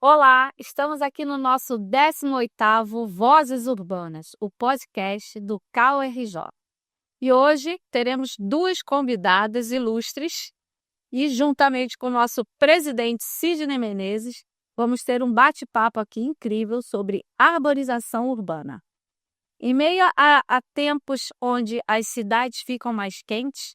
Olá, estamos aqui no nosso 18º Vozes Urbanas, o podcast do CAU-RJ. E hoje teremos duas convidadas ilustres e, juntamente com o nosso presidente Sidney Menezes, vamos ter um bate-papo aqui incrível sobre arborização urbana. Em meio a tempos onde as cidades ficam mais quentes,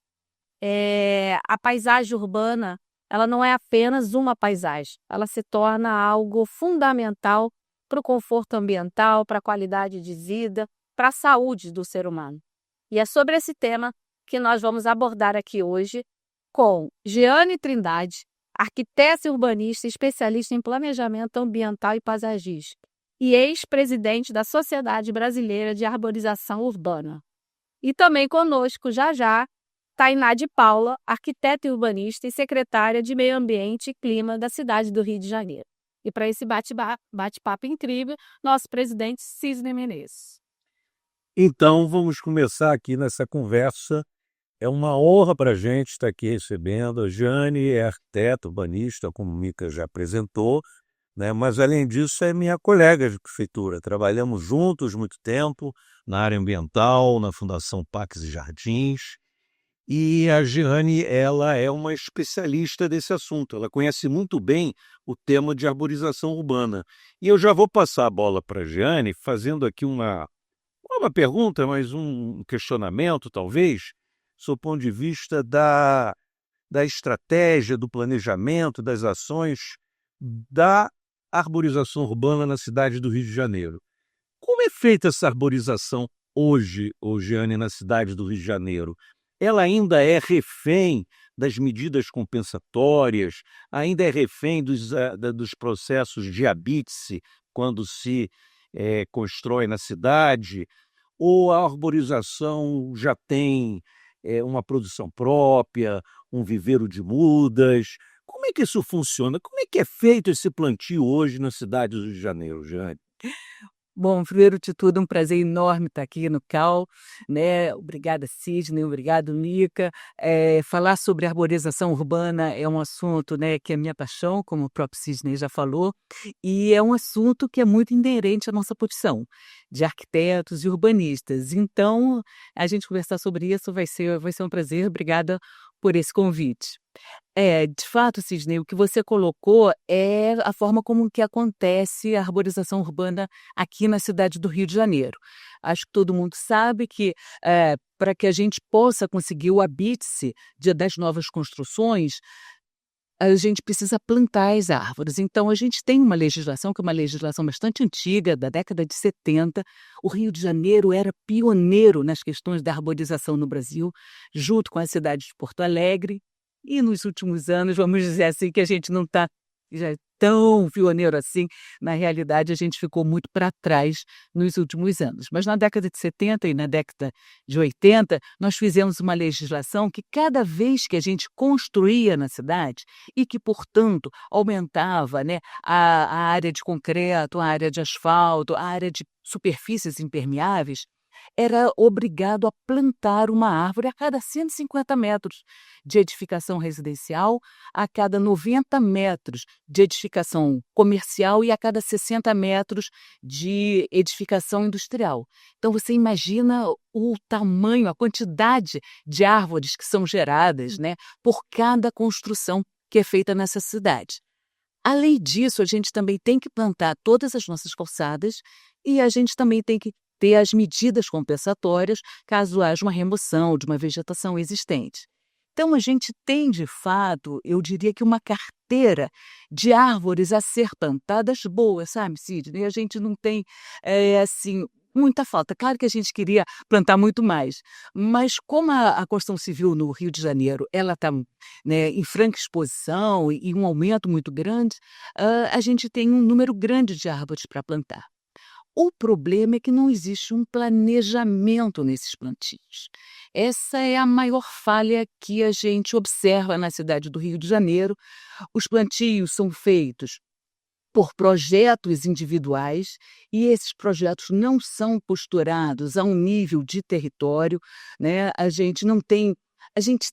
a paisagem urbana ela não é apenas uma paisagem, ela se torna algo fundamental para o conforto ambiental, para a qualidade de vida, para a saúde do ser humano. E é sobre esse tema que nós vamos abordar aqui hoje com Jeane Trindade, arquiteta e urbanista, especialista em planejamento ambiental e paisagístico, e ex-presidente da Sociedade Brasileira de Arborização Urbana. E também conosco, já, Tainá de Paula, arquiteta e urbanista e secretária de Meio Ambiente e Clima da cidade do Rio de Janeiro. E para esse bate-papo incrível, nosso presidente Sidney Menezes. Então, vamos começar aqui nessa conversa. É uma honra para a gente estar aqui recebendo. A Jeane é arquiteta, urbanista, como o Mica já apresentou, né? Mas, além disso, é minha colega de prefeitura. Trabalhamos juntos muito tempo na área ambiental, na Fundação Parques e Jardins. E a Jeane, ela é uma especialista desse assunto. Ela conhece muito bem o tema de arborização urbana. E eu já vou passar a bola para a Jeane, fazendo aqui uma pergunta, mas um questionamento, talvez, sob o ponto de vista da estratégia, do planejamento, das ações da arborização urbana na cidade do Rio de Janeiro. Como é feita essa arborização hoje, Jeane, na cidade do Rio de Janeiro? Ela ainda é refém das medidas compensatórias, ainda é refém dos processos de habite-se quando se constrói na cidade, ou a arborização já tem uma produção própria, um viveiro de mudas? Como é que isso funciona? Como é que é feito esse plantio hoje na cidade do Rio de Janeiro, Jeane? Bom, primeiro de tudo, um prazer enorme estar aqui no CAU, né? Obrigada, Sidney, obrigado, Mica. Falar sobre arborização urbana é um assunto, né, que é minha paixão, como o próprio Sidney já falou, e é um assunto que é muito inerente à nossa profissão de arquitetos e urbanistas. Então, a gente conversar sobre isso vai ser um prazer. Obrigada por esse convite. De fato, Sidney, o que você colocou é a forma como que acontece a arborização urbana aqui na cidade do Rio de Janeiro. Acho que todo mundo sabe que, para que a gente possa conseguir o habite-se das novas construções, a gente precisa plantar as árvores. Então, a gente tem uma legislação, que é uma legislação bastante antiga, da década de 70. O Rio de Janeiro era pioneiro nas questões da arborização no Brasil, junto com a cidade de Porto Alegre. E nos últimos anos, vamos dizer assim, que a gente não está já tão pioneiro assim. Na realidade, a gente ficou muito para trás nos últimos anos. Mas na década de 70 e na década de 80, nós fizemos uma legislação que cada vez que a gente construía na cidade e que, portanto, aumentava, né, a área de concreto, a área de asfalto, a área de superfícies impermeáveis, era obrigado a plantar uma árvore a cada 150 metros de edificação residencial, a cada 90 metros de edificação comercial e a cada 60 metros de edificação industrial. Então, você imagina o tamanho, a quantidade de árvores que são geradas, né, por cada construção que é feita nessa cidade. Além disso, a gente também tem que plantar todas as nossas calçadas e a gente também tem que ter as medidas compensatórias caso haja uma remoção de uma vegetação existente. Então, a gente tem, de fato, eu diria que uma carteira de árvores a ser plantadas boas, sabe, Sidney? A gente não tem, assim, muita falta. Claro que a gente queria plantar muito mais, mas como a construção civil no Rio de Janeiro ela está, né, em franca exposição e um aumento muito grande, a gente tem um número grande de árvores para plantar. O problema é que não existe um planejamento nesses plantios. Essa é a maior falha que a gente observa na cidade do Rio de Janeiro. Os plantios são feitos por projetos individuais e esses projetos não são posturados a um nível de território, né? A gente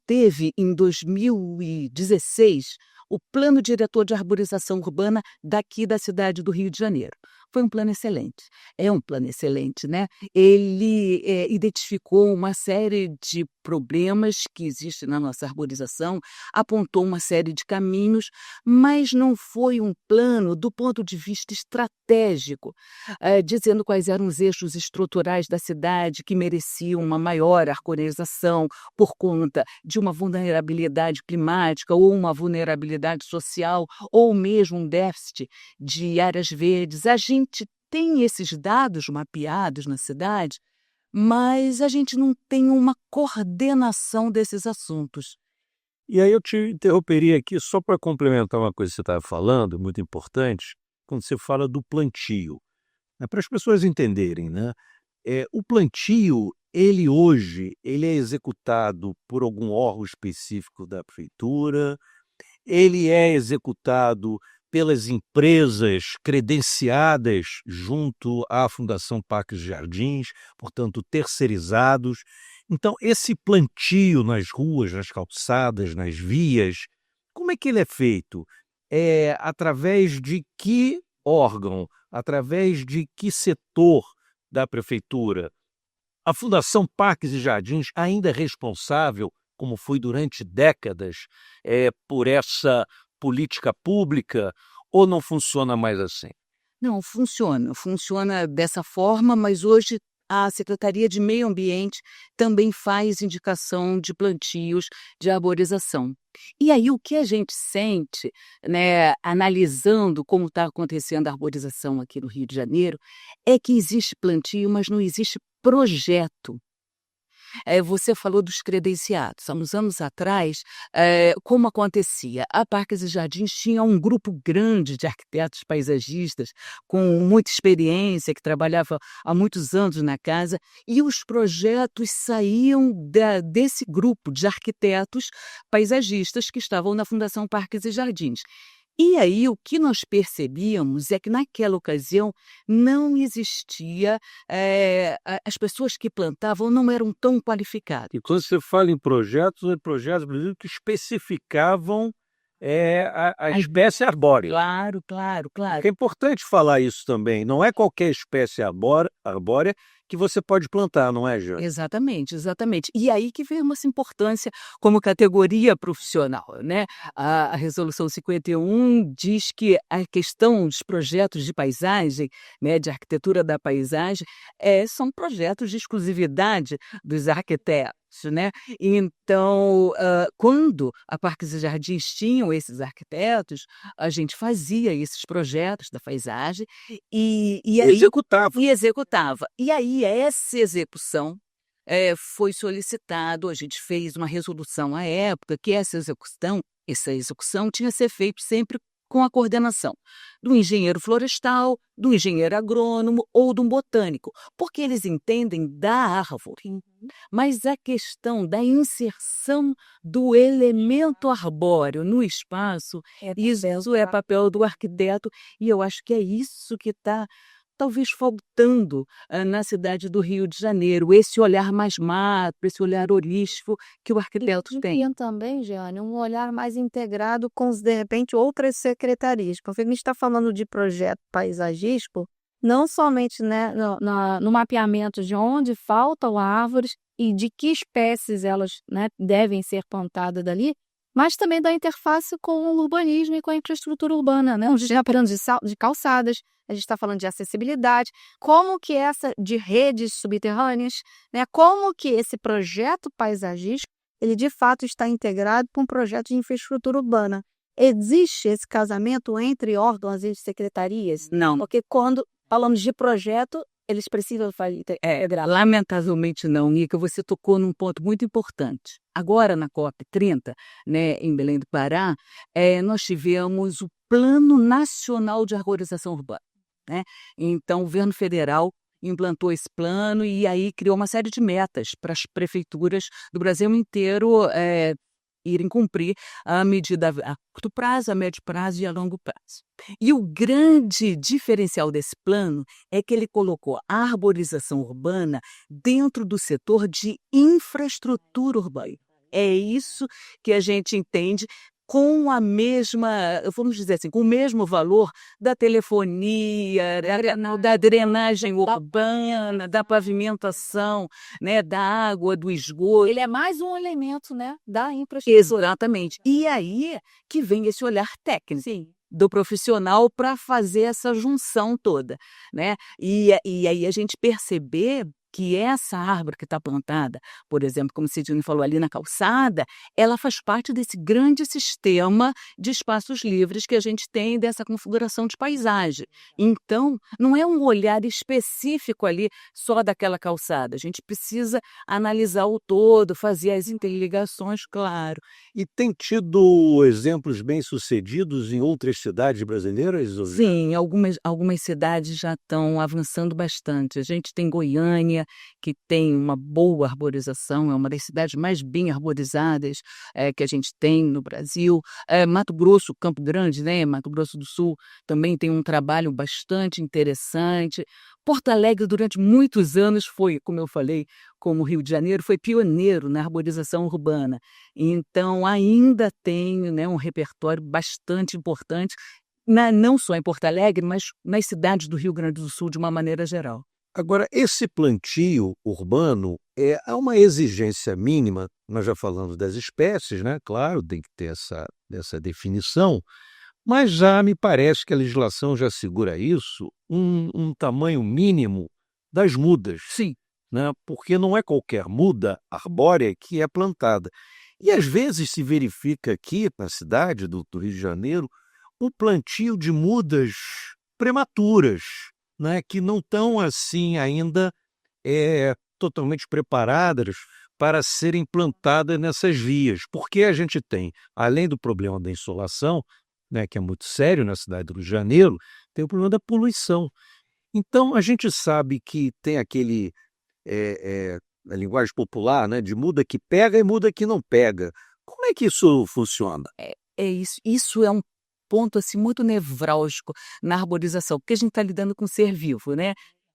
teve em 2016 o Plano Diretor de Arborização Urbana daqui da cidade do Rio de Janeiro. Foi um plano excelente, é um plano excelente, né? Ele identificou uma série de problemas que existem na nossa arborização, apontou uma série de caminhos, mas não foi um plano do ponto de vista estratégico, dizendo quais eram os eixos estruturais da cidade que mereciam uma maior arborização por conta de uma vulnerabilidade climática ou uma vulnerabilidade social ou mesmo um déficit de áreas verdes. A gente tem esses dados mapeados na cidade, mas a gente não tem uma coordenação desses assuntos. E aí eu te interromperia aqui só para complementar uma coisa que você estava falando, muito importante, quando você fala do plantio, né, para as pessoas entenderem, né? O plantio, ele hoje, ele é executado por algum órgão específico da prefeitura, ele é executado pelas empresas credenciadas junto à Fundação Parques e Jardins, portanto terceirizados. Então esse plantio nas ruas, nas calçadas, nas vias, como é que ele é feito? Através de que órgão? Através de que setor da prefeitura? A Fundação Parques e Jardins ainda é responsável, como foi durante décadas, por essa política pública, ou não funciona mais assim? Não, funciona dessa forma, mas hoje a Secretaria de Meio Ambiente também faz indicação de plantios de arborização. E aí o que a gente sente, né, analisando como está acontecendo a arborização aqui no Rio de Janeiro, é que existe plantio, mas não existe projeto. Você falou dos credenciados. Há uns anos atrás, como acontecia? A Parques e Jardins tinha um grupo grande de arquitetos paisagistas com muita experiência, que trabalhava há muitos anos na casa, e os projetos saíam desse grupo de arquitetos paisagistas que estavam na Fundação Parques e Jardins. E aí o que nós percebíamos é que naquela ocasião não existia, as pessoas que plantavam não eram tão qualificadas. E quando você fala em projetos, por exemplo, que especificavam a espécie arbórea. Claro, claro, claro. Porque é importante falar isso também. Não é qualquer espécie arbórea que você pode plantar, não é, Jane? Exatamente, exatamente. E aí que vem essa importância como categoria profissional, né? A Resolução 51 diz que a questão dos projetos de paisagem, né, de arquitetura da paisagem, são projetos de exclusividade dos arquitetos, né? Então, quando a Parques e Jardins tinham esses arquitetos, a gente fazia esses projetos da paisagem e aí executava. E aí essa execução foi solicitado, a gente fez uma resolução à época que essa execução tinha que ser feita sempre com a coordenação do engenheiro florestal, do engenheiro agrônomo ou do botânico, porque eles entendem da árvore. Mas a questão da inserção do elemento arbóreo no espaço, isso é papel do arquiteto, e eu acho que é isso que está talvez faltando na cidade do Rio de Janeiro, esse olhar mais macro, esse olhar holístico que o arquiteto tem. E também, Jeane, um olhar mais integrado com, de repente, outras secretarias. Porque a gente está falando de projeto paisagístico, não somente, né, no mapeamento de onde faltam árvores e de que espécies elas, né, devem ser plantadas dali, mas também da interface com o urbanismo e com a infraestrutura urbana, né? A gente está falando de calçadas, a gente está falando de acessibilidade, como que de redes subterrâneas, né? Como que esse projeto paisagístico, ele de fato está integrado com um projeto de infraestrutura urbana. Existe esse casamento entre órgãos e secretarias? Não. Porque quando falamos de projeto, eles precisam integrar. Lamentavelmente não, Nica, você tocou num ponto muito importante. Agora, na COP30, né, em Belém do Pará, nós tivemos o Plano Nacional de Arborização Urbana, né? Então, o governo federal implantou esse plano e aí criou uma série de metas para as prefeituras do Brasil inteiro irem cumprir a medida a curto prazo, a médio prazo e a longo prazo. E o grande diferencial desse plano é que ele colocou a arborização urbana dentro do setor de infraestrutura urbana. É isso que a gente entende com a mesma, vamos dizer assim, com o mesmo valor da telefonia, da drenagem urbana, da pavimentação, né, da água, do esgoto. Ele é mais um elemento, né, da infraestrutura. Exatamente. E aí que vem esse olhar técnico. Sim. Do profissional para fazer essa junção toda, né? E aí a gente perceber que essa árvore que está plantada, por exemplo, como o Sidney falou ali na calçada, ela faz parte desse grande sistema de espaços livres que a gente tem dessa configuração de paisagem. Então, não é um olhar específico ali só daquela calçada. A gente precisa analisar o todo, fazer as interligações, claro. E tem tido exemplos bem-sucedidos em outras cidades brasileiras? Sim, algumas cidades já estão avançando bastante. A gente tem Goiânia, que tem uma boa arborização, é uma das cidades mais bem arborizadas que a gente tem no Brasil. Mato Grosso, Campo Grande, né? Mato Grosso do Sul, também tem um trabalho bastante interessante. Porto Alegre, durante muitos anos, foi, como eu falei, como o Rio de Janeiro, foi pioneiro na arborização urbana. Então, ainda tem, né, um repertório bastante importante, não só em Porto Alegre, mas nas cidades do Rio Grande do Sul, de uma maneira geral. Agora, esse plantio urbano é uma exigência mínima, nós já falamos das espécies, né? Claro, tem que ter essa definição, mas já me parece que a legislação já assegura isso, um tamanho mínimo das mudas, Sim. né? Porque não é qualquer muda arbórea que é plantada. E às vezes se verifica aqui na cidade do Rio de Janeiro um plantio de mudas prematuras, né, que não estão assim ainda totalmente preparadas para serem plantadas nessas vias, porque a gente tem, além do problema da insolação, né, que é muito sério na cidade do Rio de Janeiro, tem o problema da poluição. Então a gente sabe que tem aquele a linguagem popular, né, de muda que pega e muda que não pega. Como é que isso funciona? Isso é um ponto assim, muito nevrálgico na arborização, porque a gente está lidando com um ser vivo, né?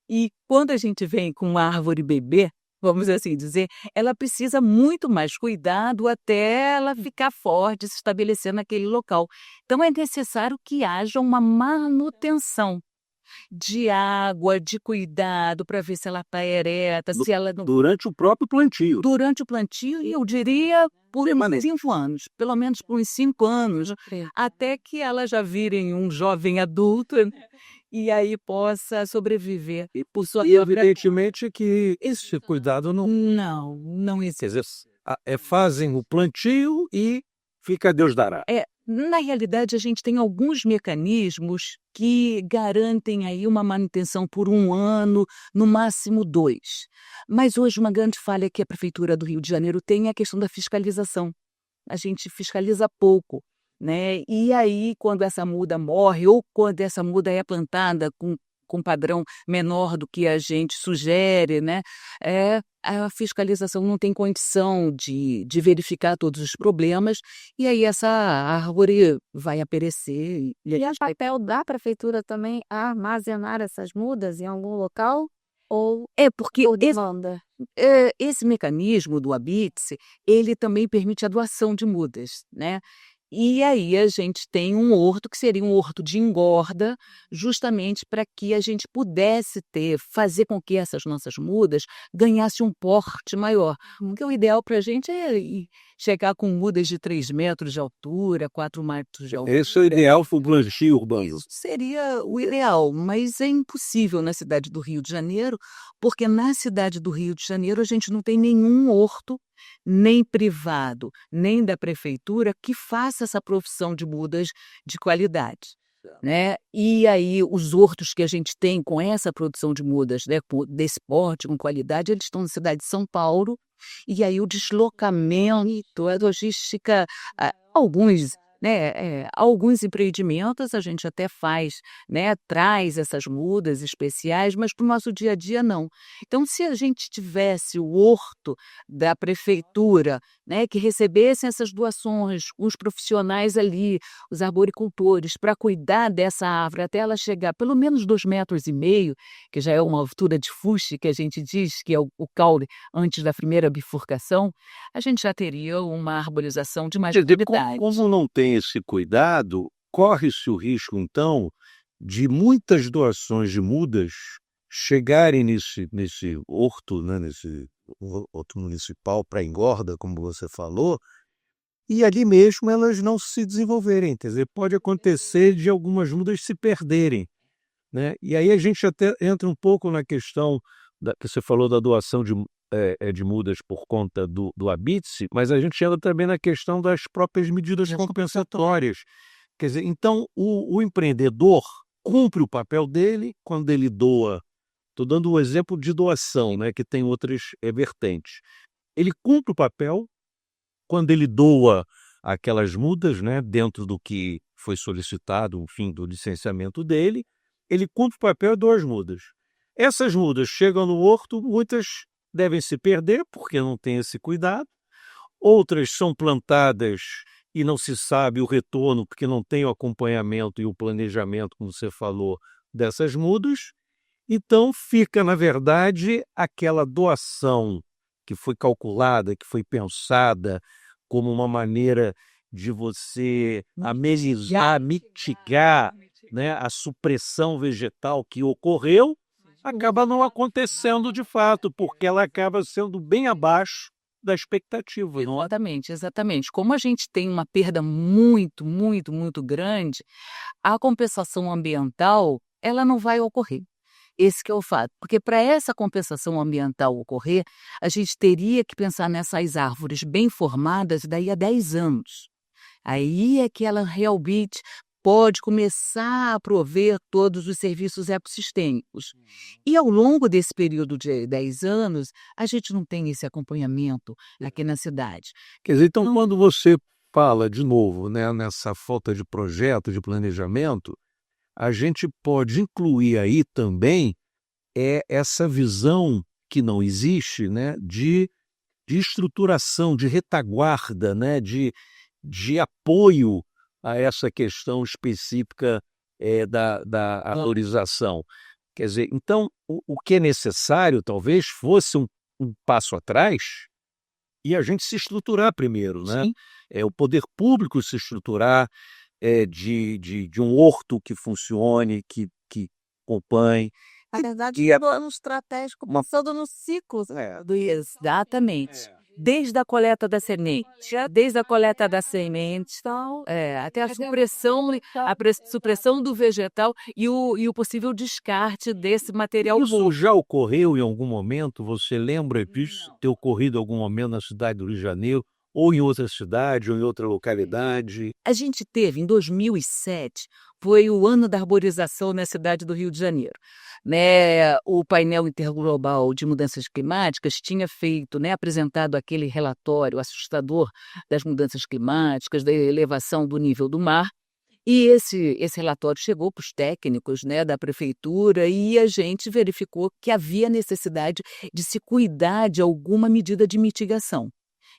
E quando a gente vem com uma árvore bebê, vamos assim dizer, ela precisa muito mais cuidado até ela ficar forte, se estabelecer naquele local. Então é necessário que haja uma manutenção de água, de cuidado para ver se ela está ereta, se ela não... Durante o próprio plantio. Durante o plantio, e eu diria por uns 5 anos, pelo menos por uns 5 anos, até que ela já vire um jovem adulto, né? E aí possa sobreviver. E evidentemente que esse cuidado Não quer existe. dizer, fazem o plantio e fica a Deus dará. Na realidade, a gente tem alguns mecanismos que garantem aí uma manutenção por 1 ano, no máximo 2. Mas hoje uma grande falha que a Prefeitura do Rio de Janeiro tem é a questão da fiscalização. A gente fiscaliza pouco, né? E aí, quando essa muda morre ou quando essa muda é plantada com padrão menor do que a gente sugere, né? A fiscalização não tem condição de verificar todos os problemas, e aí essa árvore vai perecer. E é papel da prefeitura também armazenar essas mudas em algum local? Ou porque por demanda? esse mecanismo do Habite-se, ele também permite a doação de mudas, né? E aí a gente tem um horto que seria um horto de engorda, justamente para que a gente pudesse fazer com que essas nossas mudas ganhassem um porte maior. Porque o ideal para a gente é chegar com mudas de 3 metros de altura, 4 metros de altura. Esse é o ideal para o plantio urbano. Seria o ideal, mas é impossível na cidade do Rio de Janeiro, porque na cidade do Rio de Janeiro a gente não tem nenhum horto, nem privado, nem da prefeitura, que faça essa profissão de mudas de qualidade, né? E aí os hortos que a gente tem com essa produção de mudas, né, desse porte, com qualidade, eles estão na cidade de São Paulo, e aí o deslocamento, a logística, alguns né, alguns empreendimentos a gente até faz, né, traz essas mudas especiais, mas para o nosso dia a dia não. Então, se a gente tivesse o horto da prefeitura, né, que recebessem essas doações, os profissionais ali, os arboricultores, para cuidar dessa árvore até ela chegar pelo menos 2,5 metros, que já é uma altura de fuste, que a gente diz que é o caule antes da primeira bifurcação, a gente já teria uma arborização de mais Quer dizer, qualidade. como não tem esse cuidado, corre-se o risco, então, de muitas doações de mudas chegarem nesse horto, né, nesse horto municipal para engorda, como você falou, e ali mesmo elas não se desenvolverem. Quer dizer, pode acontecer de algumas mudas se perderem, né? E aí a gente até entra um pouco na questão que você falou da doação de mudas por conta do Habite-se, mas a gente entra também na questão das próprias medidas compensatórias. Quer dizer, então o empreendedor cumpre o papel dele quando ele doa. Estou dando o exemplo de doação, né, que tem outras vertentes. Ele cumpre o papel quando ele doa aquelas mudas, né, dentro do que foi solicitado, enfim, do licenciamento dele, ele cumpre o papel e doa as mudas. Essas mudas chegam no horto, muitas devem se perder porque não tem esse cuidado, outras são plantadas e não se sabe o retorno porque não tem o acompanhamento e o planejamento, como você falou, dessas mudas. Então fica, na verdade, aquela doação que foi calculada, que foi pensada como uma maneira de você amenizar, mitigar, né, a supressão vegetal que ocorreu, acaba não acontecendo de fato, porque ela acaba sendo bem abaixo da expectativa. Não é? Exatamente, exatamente. Como a gente tem uma perda muito, muito, muito grande, a compensação ambiental, ela não vai ocorrer. Esse que é o fato, porque para essa compensação ambiental ocorrer, a gente teria que pensar nessas árvores bem formadas daí a 10 anos. Aí é que ela realmente pode começar a prover todos os serviços ecossistêmicos. E ao longo desse período de 10 anos, a gente não tem esse acompanhamento aqui na cidade. Quer dizer, então, quando você fala de novo, né, nessa falta de projeto, de planejamento, a gente pode incluir aí também essa visão que não existe, né, de estruturação, de retaguarda, né, de apoio a essa questão específica da arborização. Quer dizer, então, o que é necessário talvez fosse um passo atrás e a gente se estruturar primeiro, né? Sim. O poder público se estruturar, de um horto que funcione, que acompanhe. Na verdade, Que é plano estratégico uma pensando no ciclo do Exatamente. Desde a coleta da semente, então, até a supressão do vegetal e o possível descarte desse material Isso morto. já ocorreu em algum momento? Você lembra disso ter ocorrido em algum momento na cidade do Rio de Janeiro, ou em outra cidade, ou em outra localidade? A gente teve, em 2007, foi o ano da arborização na cidade do Rio de Janeiro. Né, o painel interglobal de mudanças climáticas tinha feito, né, apresentado aquele relatório assustador das mudanças climáticas, da elevação do nível do mar, e esse relatório chegou para os técnicos, né, da prefeitura e a gente verificou que havia necessidade de se cuidar de alguma medida de mitigação.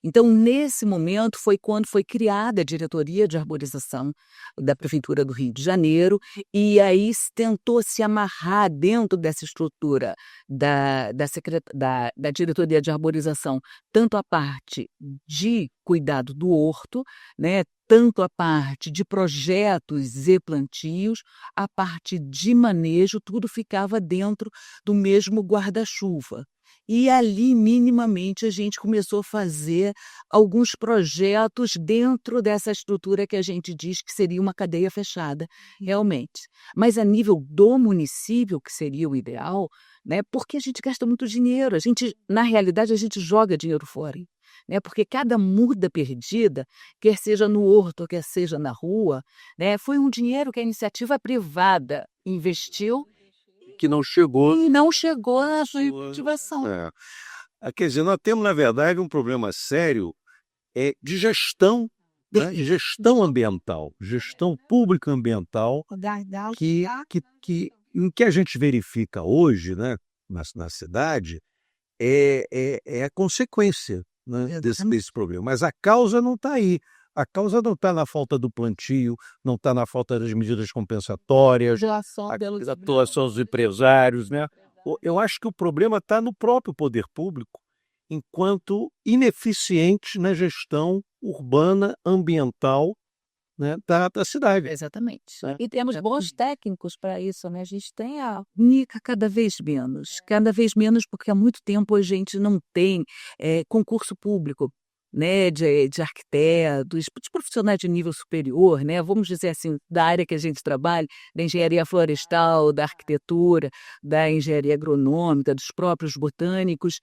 Então, nesse momento, foi quando foi criada a diretoria de arborização da Prefeitura do Rio de Janeiro, e aí tentou se amarrar dentro dessa estrutura da diretoria de arborização, tanto a parte de cuidado do horto, né, tanto a parte de projetos e plantios, a parte de manejo, tudo ficava dentro do mesmo guarda-chuva. E ali, minimamente, a gente começou a fazer alguns projetos dentro dessa estrutura que a gente diz que seria uma cadeia fechada, realmente. Mas a nível do município, que seria o ideal, né, porque a gente gasta muito dinheiro, na realidade, a gente joga dinheiro fora. Né, porque cada muda perdida, quer seja no horto, quer seja na rua, né, foi um dinheiro que a iniciativa privada investiu Que não chegou. e não chegou à sua efetivação. Quer dizer, nós temos, na verdade, um problema sério de gestão né? Gestão ambiental, gestão pública ambiental, em que a gente verifica hoje, né, na cidade, é a consequência, né, desse problema. Mas a causa não está aí. A causa não está na falta do plantio, não está na falta das medidas compensatórias, a atuação dos empresários, né? Eu acho que o problema está no próprio poder público, enquanto ineficiente na gestão urbana, ambiental, né, da cidade. Exatamente. E temos bons técnicos para isso, né? A gente tem Nica, cada vez menos, porque há muito tempo a gente não tem concurso público, né, de arquitetos, de profissionais de nível superior, né, vamos dizer assim, da área que a gente trabalha, da engenharia florestal, da arquitetura, da engenharia agronômica, dos próprios botânicos.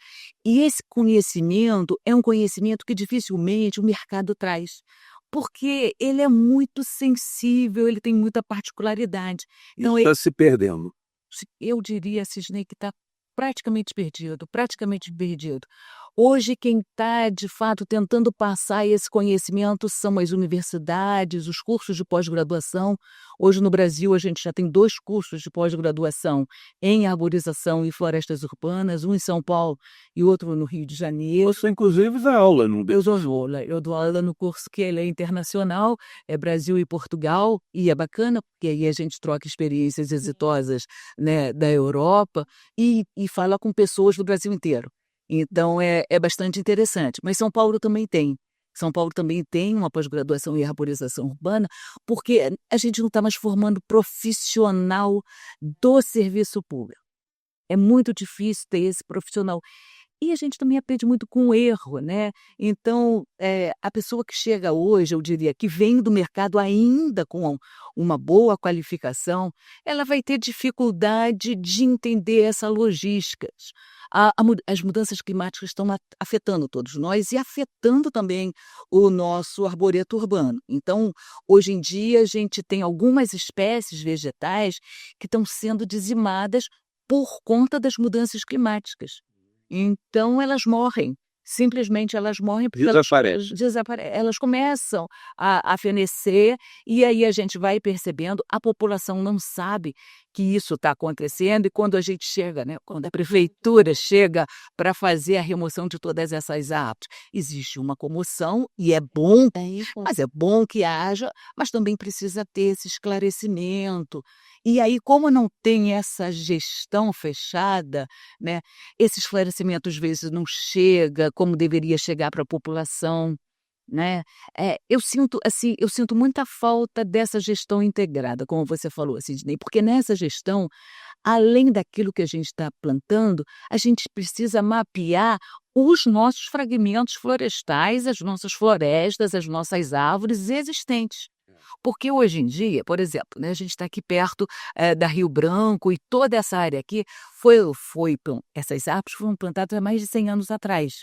E esse conhecimento é um conhecimento que dificilmente o mercado traz, porque ele é muito sensível, ele tem muita particularidade. Então, está se perdendo. Eu diria, Cisnei, que está praticamente perdido, praticamente perdido. Hoje, quem está, de fato, tentando passar esse conhecimento são as universidades, os cursos de pós-graduação. Hoje, no Brasil, a gente já tem 2 cursos de pós-graduação em arborização e florestas urbanas, um em São Paulo e outro no Rio de Janeiro. Você, inclusive, dá aula, não? Eu dou aula no curso que ele é internacional, é Brasil e Portugal, e é bacana, porque aí a gente troca experiências exitosas, né, da Europa e fala com pessoas do Brasil inteiro. Então, é bastante interessante. Mas São Paulo também tem. São Paulo também tem uma pós-graduação em arborização urbana, porque a gente não está mais formando profissional do serviço público. É muito difícil ter esse profissional. E a gente também aprende muito com o erro, né? Então, a pessoa que chega hoje, eu diria, que vem do mercado ainda com uma boa qualificação, ela vai ter dificuldade de entender essa logística. As mudanças climáticas estão afetando todos nós e afetando também o nosso arboreto urbano. Então, hoje em dia, a gente tem algumas espécies vegetais que estão sendo dizimadas por conta das mudanças climáticas. Então, elas morrem. Simplesmente elas morrem porque elas começam a fenecer, e aí a gente vai percebendo, a população não sabe que isso está acontecendo, e quando a gente chega, né, quando a prefeitura chega para fazer a remoção de todas essas árvores, existe uma comoção, e é bom, mas é bom que haja, mas também precisa ter esse esclarecimento. E aí, como não tem essa gestão fechada, né, esse esclarecimento às vezes não chega como deveria chegar para a população, né? Eu sinto muita falta dessa gestão integrada, como você falou, Sidney, porque nessa gestão, além daquilo que a gente está plantando, a gente precisa mapear os nossos fragmentos florestais, as nossas florestas, as nossas árvores existentes. Porque hoje em dia, por exemplo, né, a gente está aqui perto da Rio Branco, e toda essa área aqui essas árvores foram plantadas há mais de 100 anos atrás.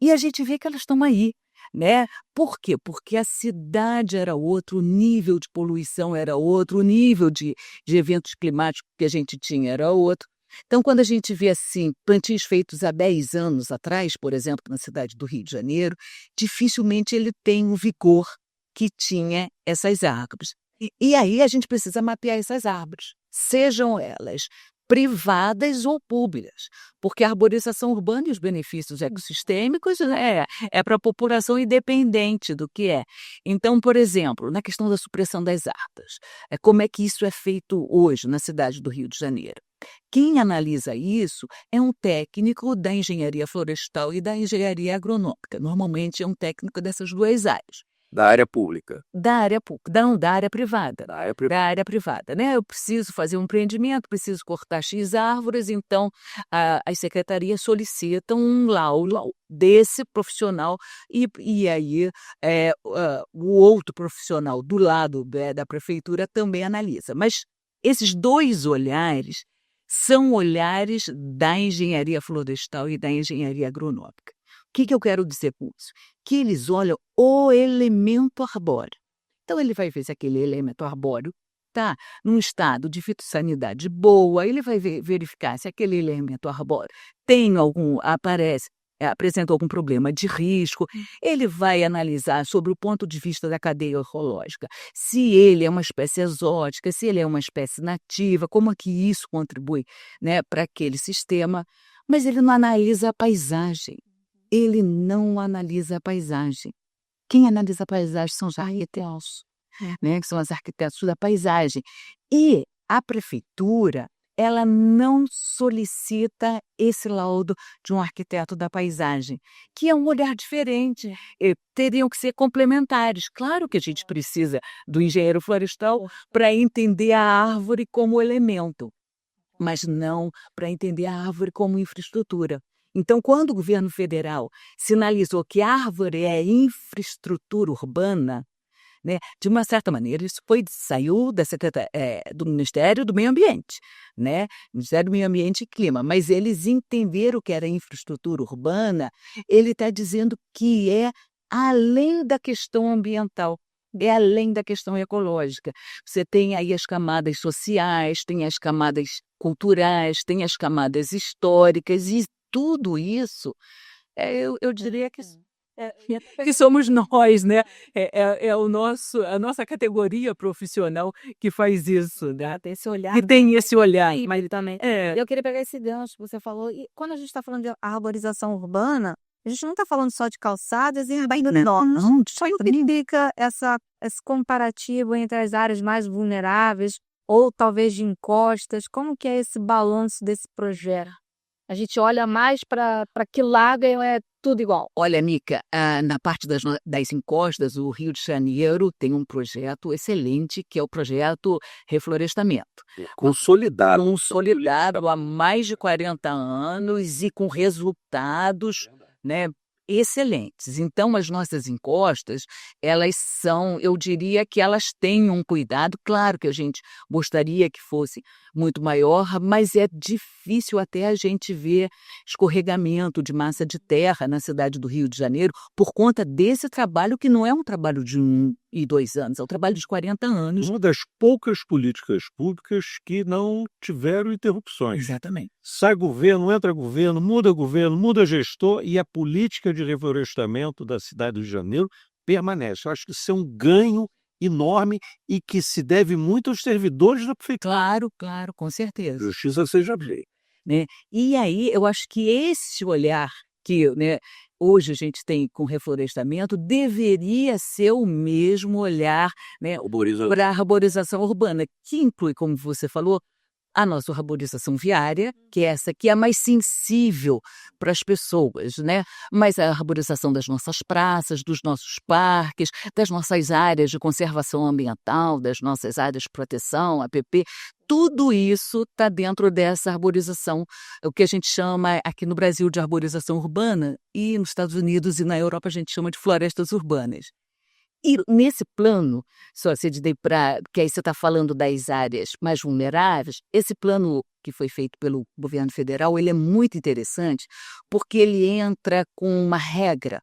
E a gente vê que elas estão aí, né? Por quê? Porque a cidade era outro, o nível de poluição era outro, o nível de eventos climáticos que a gente tinha era outro. Então, quando a gente vê assim, plantios feitos há 10 anos atrás, por exemplo, na cidade do Rio de Janeiro, dificilmente ele tem um vigor que tinha essas árvores. E aí a gente precisa mapear essas árvores, sejam elas privadas ou públicas, porque a arborização urbana e os benefícios ecossistêmicos é para a população independente do que é. Então, por exemplo, na questão da supressão das árvores, como é que isso é feito hoje na cidade do Rio de Janeiro? Quem analisa isso é um técnico da engenharia florestal e da engenharia agronômica. Normalmente é um técnico dessas 2 áreas. Da área pública. Da área pública, não, da área privada. Da área privada, né? Eu preciso fazer um empreendimento, preciso cortar X árvores, então as secretarias solicitam um laudo desse profissional, e aí o outro profissional do lado da prefeitura também analisa. Mas esses 2 olhares são olhares da engenharia florestal e da engenharia agronômica. O que eu quero dizer com isso? Que eles olham o elemento arbóreo. Então, ele vai ver se aquele elemento arbóreo está num estado de fitossanidade boa, ele vai verificar se aquele elemento arbóreo aparece apresenta algum problema de risco, ele vai analisar sobre o ponto de vista da cadeia ecológica, se ele é uma espécie exótica, se ele é uma espécie nativa, como é que isso contribui, né, para aquele sistema, mas ele não analisa a paisagem. Ele não analisa a paisagem. Quem analisa a paisagem são os arquitetos, né, que são os arquitetos da paisagem. E a prefeitura, ela não solicita esse laudo de um arquiteto da paisagem, que é um olhar diferente. Teriam que ser complementares. Claro que a gente precisa do engenheiro florestal para entender a árvore como elemento, mas não para entender a árvore como infraestrutura. Então, quando o governo federal sinalizou que a árvore é infraestrutura urbana, né, de uma certa maneira, isso saiu do Ministério do Meio Ambiente, né, Ministério do Meio Ambiente e Clima, mas eles entenderam que era infraestrutura urbana, ele está dizendo que é além da questão ambiental, é além da questão ecológica. Você tem aí as camadas sociais, tem as camadas culturais, tem as camadas históricas, e tudo isso, eu diria que somos nós, né? A nossa categoria profissional que faz isso, né? Tem esse olhar. Que tem esse olhar. Mas também. Eu queria pegar esse gancho que você falou. E quando a gente está falando de arborização urbana, a gente não está falando só de calçadas e enormes. Não, Só implica esse comparativo entre as áreas mais vulneráveis ou talvez de encostas. Como que é esse balanço desse projeto? A gente olha mais para que lado é tudo igual. Olha, Nica, na parte das encostas, o Rio de Janeiro tem um projeto excelente, que é o projeto Reflorestamento. Consolidado. Consolidado há mais de 40 anos e com resultados, né, excelentes. Então, as nossas encostas, elas são, eu diria que elas têm um cuidado, claro que a gente gostaria que fosse muito maior, mas é difícil até a gente ver escorregamento de massa de terra na cidade do Rio de Janeiro por conta desse trabalho que não é um trabalho de 1 e 2 anos, é um trabalho de 40 anos. Uma das poucas políticas públicas que não tiveram interrupções. Exatamente. Sai governo, entra governo, muda gestor e a política de reflorestamento da cidade do Rio de Janeiro permanece. Eu acho que isso é um ganho enorme e que se deve muito aos servidores da prefeitura. Claro, com certeza. Justiça seja feita. Né? E aí, eu acho que esse olhar que, né, hoje a gente tem com reflorestamento deveria ser o mesmo olhar, né, para a arborização urbana, que inclui, como você falou, a nossa arborização viária, que é essa que é mais sensível para as pessoas, né? Mas a arborização das nossas praças, dos nossos parques, das nossas áreas de conservação ambiental, das nossas áreas de proteção, APP, tudo isso está dentro dessa arborização, o que a gente chama aqui no Brasil de arborização urbana, e nos Estados Unidos e na Europa a gente chama de florestas urbanas. E nesse plano, só que aí você está falando das áreas mais vulneráveis, esse plano que foi feito pelo governo federal, ele é muito interessante, porque ele entra com uma regra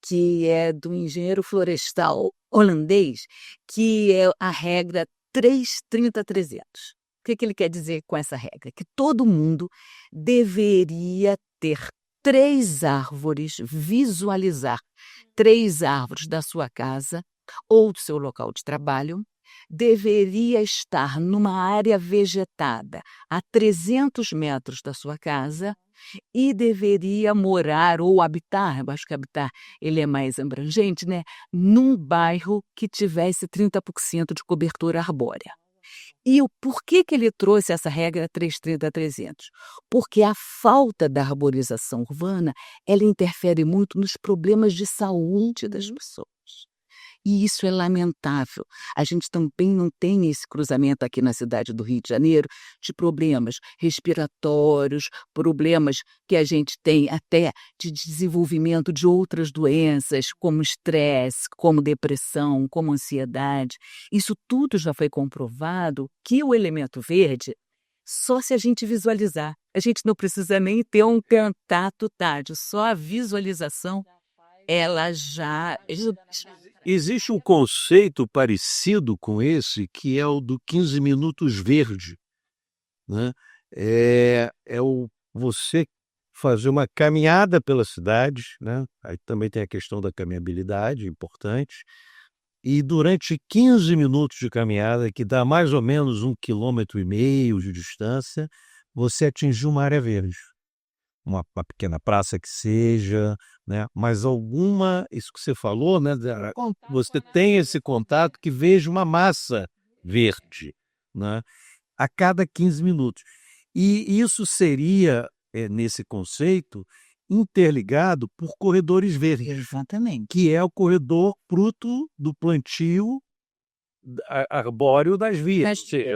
que é do engenheiro florestal holandês, que é a regra 330-300. O que ele quer dizer com essa regra? Que todo mundo deveria ter 3 árvores, visualizar 3 árvores da sua casa ou do seu local de trabalho, deveria estar numa área vegetada a 300 metros da sua casa e deveria morar ou habitar, eu acho que habitar ele é mais abrangente, né, num bairro que tivesse 30% de cobertura arbórea. E o porquê que ele trouxe essa regra 330-300? Porque a falta da arborização urbana, ela interfere muito nos problemas de saúde das pessoas. E isso é lamentável. A gente também não tem esse cruzamento aqui na cidade do Rio de Janeiro de problemas respiratórios, problemas que a gente tem até de desenvolvimento de outras doenças, como estresse, como depressão, como ansiedade. Isso tudo já foi comprovado que o elemento verde, só se a gente visualizar. A gente não precisa nem ter um contato tátil, só a visualização, ela já... Existe um conceito parecido com esse, que é o do 15 minutos verde, né? Você fazer uma caminhada pela cidade, né? Aí também tem a questão da caminhabilidade, importante. E durante 15 minutos de caminhada, que dá mais ou menos 1,5 km de distância, você atingiu uma área verde. Uma pequena praça que seja, né? Mas alguma, isso que você falou, né? Você tem esse contato que veja uma massa verde, né? A cada 15 minutos. E isso seria, nesse conceito, interligado por corredores verdes, Exatamente. que é o corredor fruto do plantio arbóreo das vias. Isso, que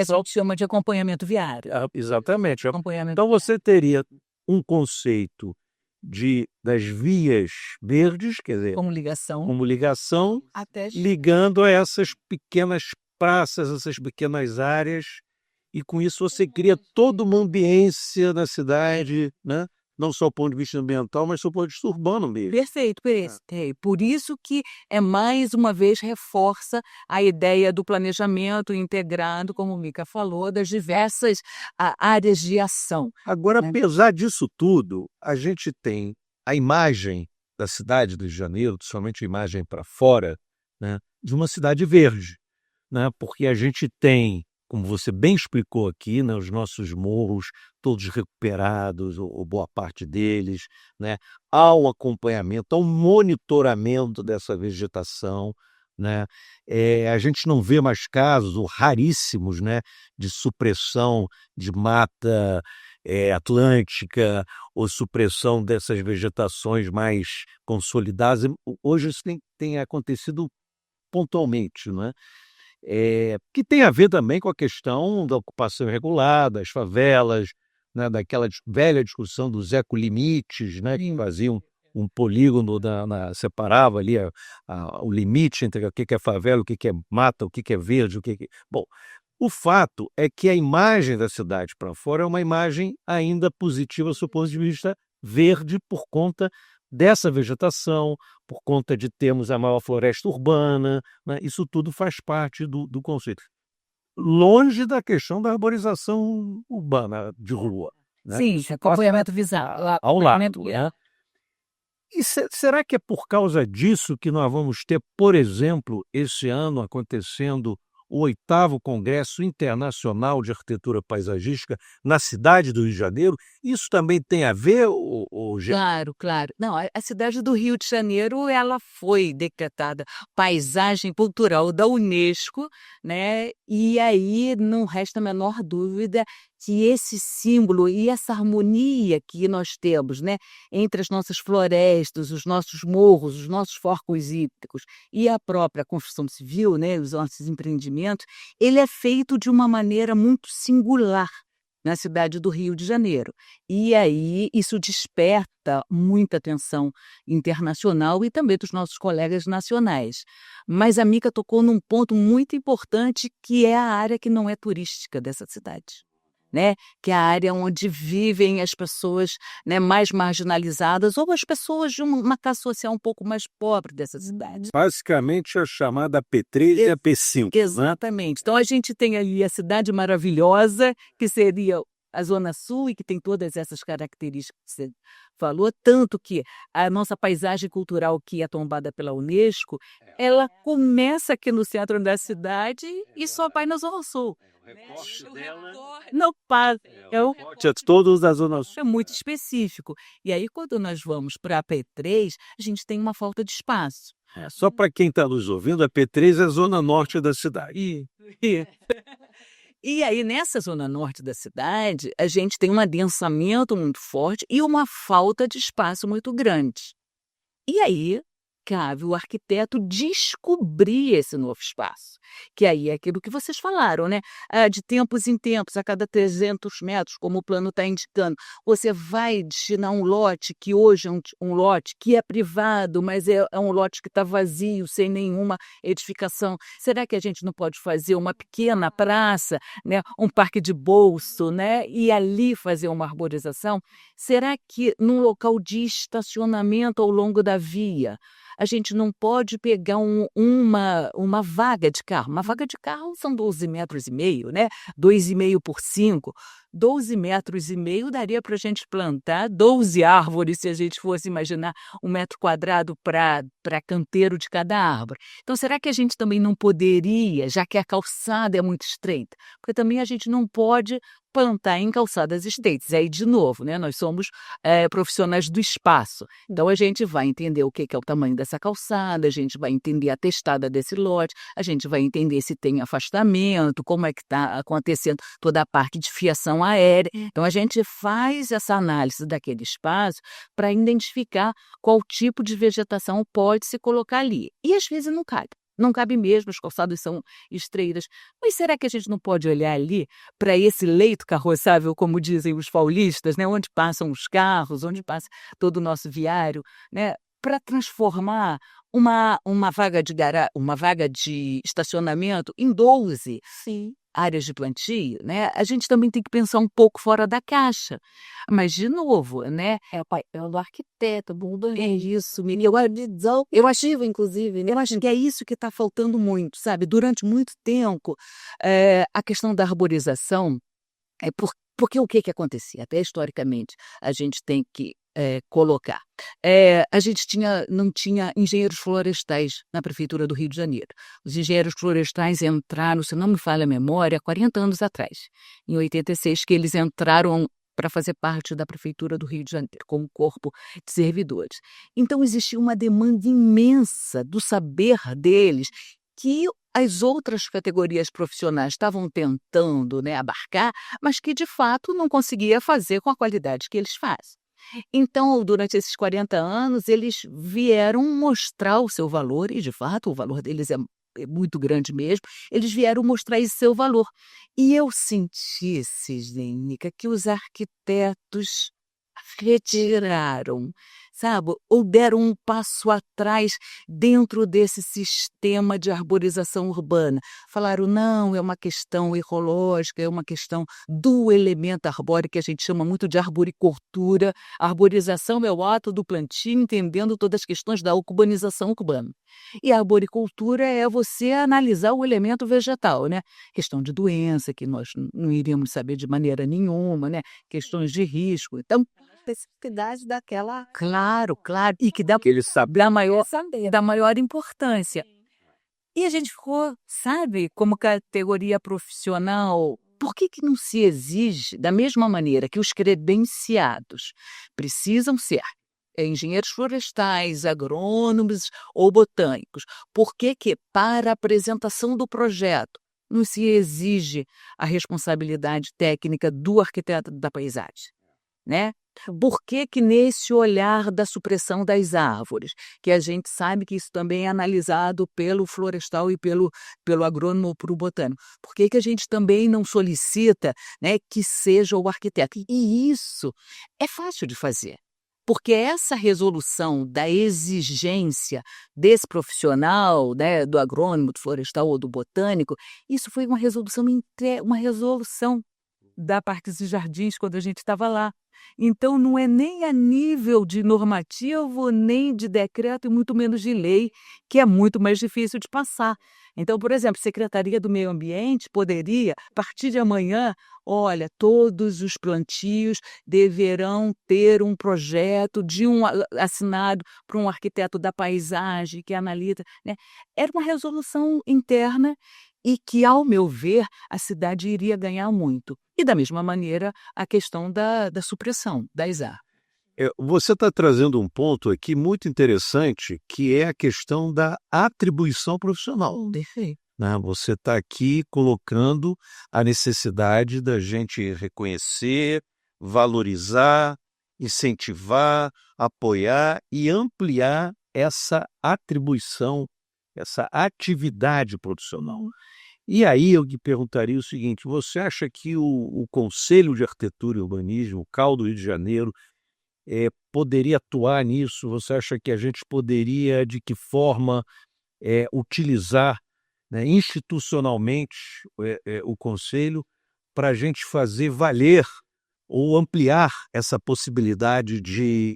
a gente chama de acompanhamento viário. Exatamente. Acompanhamento Então você teria um conceito das vias verdes, quer dizer, como ligação, até ligando a essas pequenas praças, essas pequenas áreas, e com isso você cria toda uma ambiência na cidade, né? Não só do ponto de vista ambiental, mas do ponto de vista urbano mesmo. Perfeito, por isso que mais uma vez reforça a ideia do planejamento integrado, como o Mica falou, das diversas áreas de ação. Agora, né? apesar disso tudo, a gente tem a imagem da cidade do Rio de Janeiro, somente a imagem para fora, né, de uma cidade verde, né, porque a gente tem, como você bem explicou aqui, né, os nossos morros todos recuperados, ou boa parte deles, né, há um acompanhamento, há um monitoramento dessa vegetação, né, a gente não vê mais casos, ou raríssimos, né, de supressão de mata atlântica, ou supressão dessas vegetações mais consolidadas. Hoje isso tem acontecido pontualmente, não é? Que tem a ver também com a questão da ocupação irregular, das favelas, né, daquela velha discussão dos ecolimites, né, que faziam um polígono, separava ali o limite entre o que é favela, o que é mata, o que é verde, Bom, o fato é que a imagem da cidade para fora é uma imagem ainda positiva do ponto de vista verde, por conta dessa vegetação, por conta de termos a maior floresta urbana, né? Isso tudo faz parte do conceito. Longe da questão da arborização urbana de rua, né? Sim, acompanhamento visual. Ao lado, né? E será que é por causa disso que nós vamos ter, por exemplo, esse ano acontecendo o 8º Congresso Internacional de Arquitetura Paisagística na cidade do Rio de Janeiro? Isso também tem a ver, Claro, claro. Não, a cidade do Rio de Janeiro, ela foi decretada paisagem cultural da Unesco, né? E aí não resta a menor dúvida que esse símbolo e essa harmonia que nós temos, né, entre as nossas florestas, os nossos morros, os nossos forcos hídricos e a própria construção civil, né, os nossos empreendimentos, ele é feito de uma maneira muito singular na cidade do Rio de Janeiro. E aí isso desperta muita atenção internacional e também dos nossos colegas nacionais. Mas a Mica tocou num ponto muito importante, que é a área que não é turística dessa cidade, né? Que é a área onde vivem as pessoas, né, mais marginalizadas, ou as pessoas de uma classe social um pouco mais pobre dessa cidade. basicamente a chamada P3 e a P5, né? Exatamente. Então a gente tem ali a cidade maravilhosa, que seria a Zona Sul, e que tem todas essas características que você falou, tanto que a nossa paisagem cultural, que é tombada pela Unesco, ela começa aqui no centro da cidade e só vai na Zona Sul. Não para. Todos da Zona Sul. É muito específico. E aí, quando nós vamos para a P3, a gente tem uma falta de espaço. Só para quem está nos ouvindo, a P3 é a zona norte da cidade. E aí, nessa zona norte da cidade, a gente tem um adensamento muito forte e uma falta de espaço muito grande. E aí, cabe o arquiteto descobrir esse novo espaço, que aí é aquilo que vocês falaram, né? De tempos em tempos, a cada 300 metros, como o plano está indicando, você vai destinar um lote, que hoje é um lote que é privado, mas é um lote que está vazio, sem nenhuma edificação. Será que a gente não pode fazer uma pequena praça, né? Um parque de bolso, né? E ali fazer uma arborização? Será que num local de estacionamento ao longo da via, a gente não pode pegar uma vaga de carro? Uma vaga de carro são 12,5 metros, né? 2,5 por 5. 12,5 metros daria para a gente plantar 12 árvores, se a gente fosse imaginar 1 metro quadrado para canteiro de cada árvore. Então, será que a gente também não poderia, já que a calçada é muito estreita, porque também a gente não pode plantar em calçadas estreitas. Aí, de novo, né, nós somos profissionais do espaço. Então, a gente vai entender o que é o tamanho dessa calçada, a gente vai entender a testada desse lote, a gente vai entender se tem afastamento, como é que está acontecendo toda a parte de fiação aérea. Então, a gente faz essa análise daquele espaço para identificar qual tipo de vegetação pode se colocar ali. E, às vezes, não cabe. Não cabe mesmo, as calçadas são estreitas. Mas será que a gente não pode olhar ali para esse leito carroçável, como dizem os paulistas, né? Onde passam os carros, onde passa todo o nosso viário, né? Para transformar uma vaga de estacionamento em 12 Sim. áreas de plantio, né? A gente também tem que pensar um pouco fora da caixa. Mas, de novo, né? É o papel do arquiteto, do É urbanista. isso, menina. Eu acho, inclusive, né? Eu acho que é isso que está faltando muito, sabe? Durante muito tempo, a questão da arborização porque o que acontecia? Até historicamente, a gente tem que colocar. A gente não tinha engenheiros florestais na Prefeitura do Rio de Janeiro. Os engenheiros florestais entraram, se não me falha a memória, há 40 anos atrás. Em 86, que eles entraram para fazer parte da Prefeitura do Rio de Janeiro, como corpo de servidores. Então, existia uma demanda imensa do saber deles que as outras categorias profissionais estavam tentando, né, abarcar, mas que, de fato, não conseguia fazer com a qualidade que eles fazem. Então, durante esses 40 anos, eles vieram mostrar o seu valor, e, de fato, o valor deles é muito grande mesmo, eles vieram mostrar esse seu valor. E eu senti, Cisnenica, que os arquitetos retiraram, sabe? Ou deram um passo atrás dentro desse sistema de arborização urbana. Falaram, não, é uma questão ecológica, é uma questão do elemento arbóreo, que a gente chama muito de arboricultura. A arborização é o ato do plantio, entendendo todas as questões da urbanização urbana. E a arboricultura é você analisar o elemento vegetal, né? Questão de doença, que nós não iríamos saber de maneira nenhuma, né? Questões de risco. Então, Especificidade daquela. claro, e que dá Que ele sabe. da maior importância. E a gente ficou, sabe, como categoria profissional, por que não se exige, da mesma maneira que os credenciados precisam ser engenheiros florestais, agrônomos ou botânicos, por que para a apresentação do projeto não se exige a responsabilidade técnica do arquiteto da paisagem, né? Por que nesse olhar da supressão das árvores, que a gente sabe que isso também é analisado pelo florestal e pelo agrônomo ou pelo botânico, por que a gente também não solicita, né, que seja o arquiteto? E isso é fácil de fazer, porque essa resolução da exigência desse profissional, né, do agrônomo, do florestal ou do botânico, isso foi uma resolução da Parques e Jardins quando a gente estava lá. Então, não é nem a nível de normativo, nem de decreto, e muito menos de lei, que é muito mais difícil de passar. Então, por exemplo, a Secretaria do Meio Ambiente poderia, a partir de amanhã, olha, todos os plantios deverão ter um projeto assinado por um arquiteto da paisagem, que analisa, né? Era uma resolução interna e que, ao meu ver, a cidade iria ganhar muito. E, da mesma maneira, a questão da supressão das árvores. Você está trazendo um ponto aqui muito interessante, que é a questão da atribuição profissional. Perfeito. Né? Você está aqui colocando a necessidade da gente reconhecer, valorizar, incentivar, apoiar e ampliar essa atribuição, essa atividade profissional. E aí eu te perguntaria o seguinte, você acha que o Conselho de Arquitetura e Urbanismo, o CAU do Rio de Janeiro, poderia atuar nisso? Você acha que a gente poderia, de que forma, utilizar, né, institucionalmente o Conselho para a gente fazer valer ou ampliar essa possibilidade de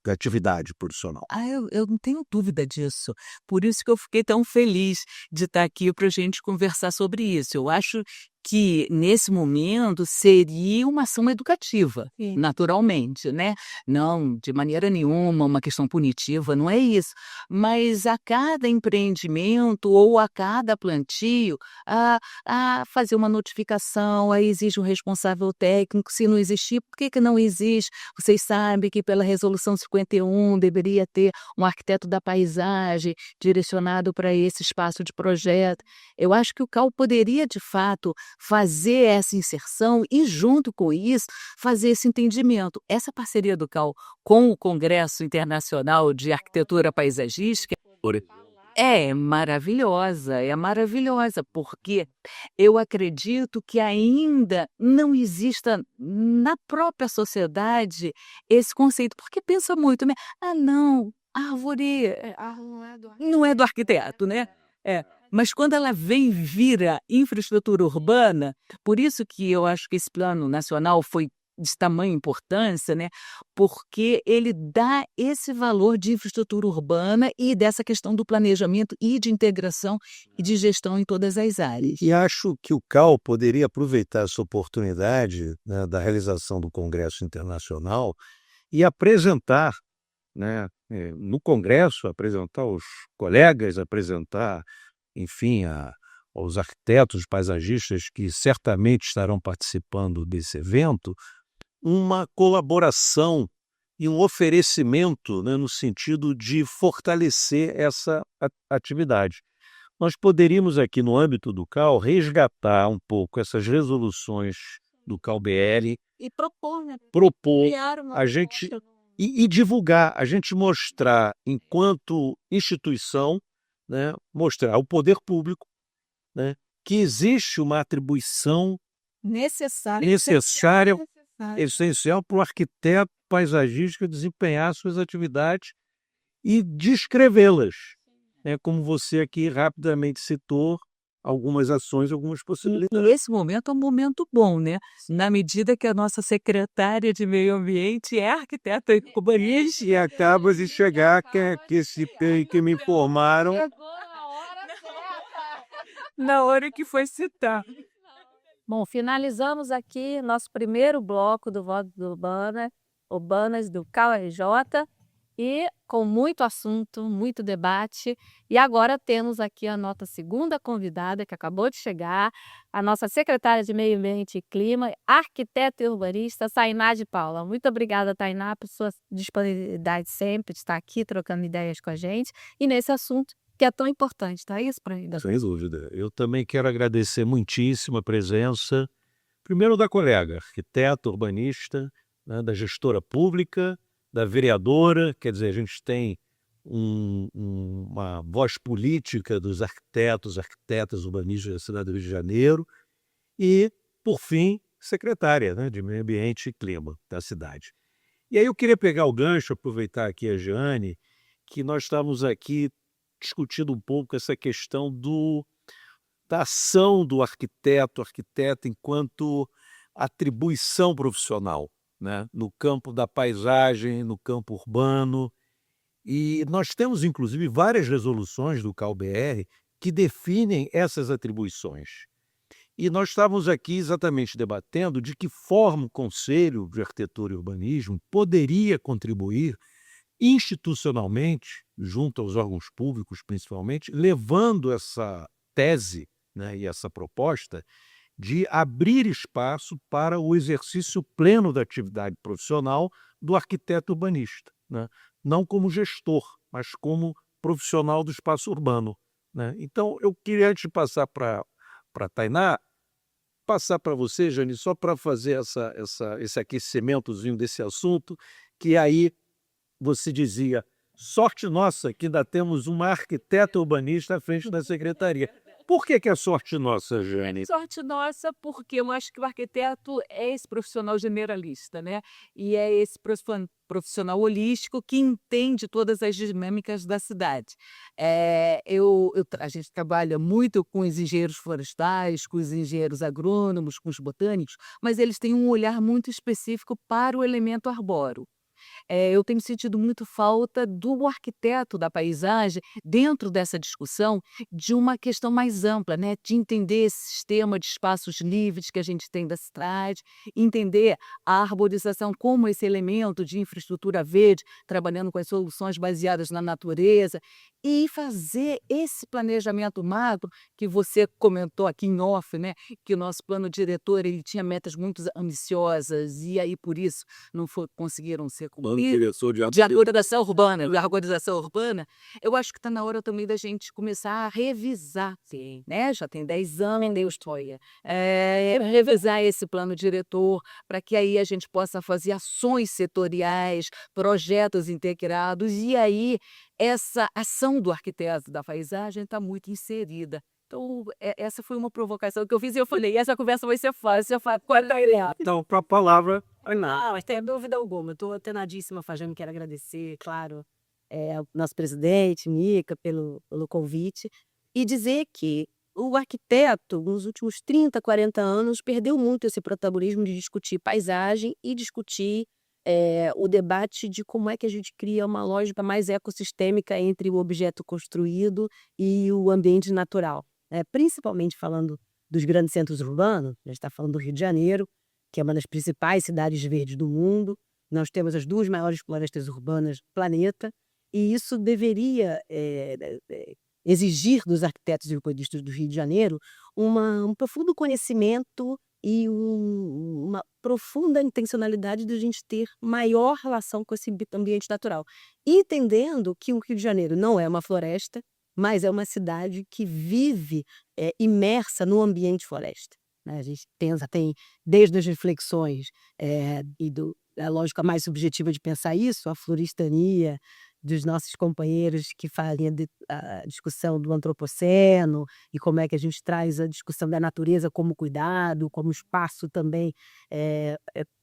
atividade profissional? Eu não tenho dúvida disso. Por isso que eu fiquei tão feliz de estar aqui para a gente conversar sobre isso. Eu acho que, nesse momento, seria uma ação educativa, Sim. naturalmente, né? Não, de maneira nenhuma, uma questão punitiva, não é isso. Mas a cada empreendimento ou a cada plantio, a fazer uma notificação, aí exige um responsável técnico. Se não existir, por que não existe? Vocês sabem que pela Resolução 51 deveria ter um arquiteto da paisagem direcionado para esse espaço de projeto. Eu acho que o CAL poderia, de fato, fazer essa inserção e, junto com isso, fazer esse entendimento. Essa parceria do CAL com o Congresso Internacional de Arquitetura Paisagística é maravilhosa, porque eu acredito que ainda não exista na própria sociedade esse conceito, porque pensa muito, né? Ah, não, árvore não é do arquiteto, né? É. Mas quando ela vem vira infraestrutura urbana, por isso que eu acho que esse plano nacional foi de tamanha importância, né? Porque ele dá esse valor de infraestrutura urbana e dessa questão do planejamento e de integração e de gestão em todas as áreas. E acho que o CAL poderia aproveitar essa oportunidade, né, da realização do Congresso Internacional e apresentar, né, no Congresso, apresentar os colegas, apresentar, enfim, aos arquitetos paisagistas que certamente estarão participando desse evento, uma colaboração e um oferecimento, né, no sentido de fortalecer essa atividade. Nós poderíamos aqui, no âmbito do CAL, resgatar um pouco essas resoluções do CAL-BR, E propor, né? propor, Criar uma a gente proposta. e divulgar, a gente mostrar enquanto instituição, né, mostrar ao poder público, né, que existe uma atribuição Necessário. necessária, Necessário. essencial para o arquiteto paisagístico desempenhar suas atividades e descrevê-las, né, como você aqui rapidamente citou, algumas ações, algumas E possibilidades. esse momento é um momento bom, né? Na medida que a nossa secretária de Meio Ambiente é arquiteta urbanista. E acaba de chegar que me informaram. Chegou na hora certa. Na hora que foi citar. Bom, finalizamos aqui nosso primeiro bloco do Vozes Urbanas do CAU-RJ e com muito assunto, muito debate. E agora temos aqui a nossa segunda convidada que acabou de chegar, a nossa secretária de Meio Ambiente e Clima, arquiteta e urbanista, Tainá de Paula. Muito obrigada, Tainá, por sua disponibilidade sempre de estar aqui trocando ideias com a gente e nesse assunto que é tão importante, tá? Isso para mim. Sem dúvida. Eu também quero agradecer muitíssimo a presença, primeiro da colega, arquiteta, urbanista, né, da gestora pública, da vereadora, quer dizer, a gente tem uma voz política dos arquitetas urbanistas da cidade do Rio de Janeiro e, por fim, secretária, né, de Meio Ambiente e Clima da cidade. E aí eu queria pegar o gancho, aproveitar aqui a Jeane, que nós estávamos aqui discutindo um pouco essa questão da ação do arquiteto enquanto atribuição profissional, né, no campo da paisagem, no campo urbano. E nós temos, inclusive, várias resoluções do CAL-BR que definem essas atribuições. E nós estávamos aqui exatamente debatendo de que forma o Conselho de Arquitetura e Urbanismo poderia contribuir institucionalmente, junto aos órgãos públicos principalmente, levando essa tese, né, e essa proposta de abrir espaço para o exercício pleno da atividade profissional do arquiteto urbanista, né? Não como gestor, mas como profissional do espaço urbano, né? Então, eu queria, antes de passar para a Tainá, passar para você, Jane, só para fazer esse aquecimentozinho desse assunto, que aí você dizia, sorte nossa que ainda temos uma arquiteta urbanista à frente da secretaria. Por que é sorte nossa, Jane? Sorte nossa, porque eu acho que o arquiteto é esse profissional generalista, né? E é esse profissional holístico que entende todas as dinâmicas da cidade. A gente trabalha muito com os engenheiros florestais, com os engenheiros agrônomos, com os botânicos, mas eles têm um olhar muito específico para o elemento arbóreo. eu tenho sentido muito falta do arquiteto da paisagem dentro dessa discussão de uma questão mais ampla, né, de entender esse sistema de espaços livres que a gente tem da cidade, entender a arborização como esse elemento de infraestrutura verde, trabalhando com as soluções baseadas na natureza, e fazer esse planejamento macro que você comentou aqui em off, né, que o nosso plano diretor ele tinha metas muito ambiciosas e aí por isso não conseguiram ser cumpridas. De arborização urbana, eu acho que está na hora também da gente começar a revisar, sim, né? Já tem 10 anos, história. Revisar esse plano diretor para que aí a gente possa fazer ações setoriais, projetos integrados, e aí essa ação do arquiteto da paisagem está muito inserida. Então, essa foi uma provocação que eu fiz e eu falei, essa conversa vai ser fácil, eu falo, qual é a ideia? Então, para a palavra, Não, mas tem dúvida alguma. Estou atenadíssima, Fajano. Quero agradecer, claro, ao nosso presidente, Mica, pelo convite, e dizer que o arquiteto, nos últimos 30, 40 anos, perdeu muito esse protagonismo de discutir paisagem e discutir o debate de como é que a gente cria uma lógica mais ecossistêmica entre o objeto construído e o ambiente natural. Principalmente falando dos grandes centros urbanos, a gente está falando do Rio de Janeiro, que é uma das principais cidades verdes do mundo. Nós temos as 2 maiores florestas urbanas do planeta, e isso deveria exigir dos arquitetos e urbanistas do Rio de Janeiro um profundo conhecimento e uma profunda intencionalidade de a gente ter maior relação com esse ambiente natural. Entendendo que o Rio de Janeiro não é uma floresta, mas é uma cidade que vive imersa no ambiente floresta, né? A gente pensa, tem desde as reflexões da lógica mais subjetiva de pensar isso, a floristania dos nossos companheiros que fazem a discussão do antropoceno e como é que a gente traz a discussão da natureza como cuidado, como espaço também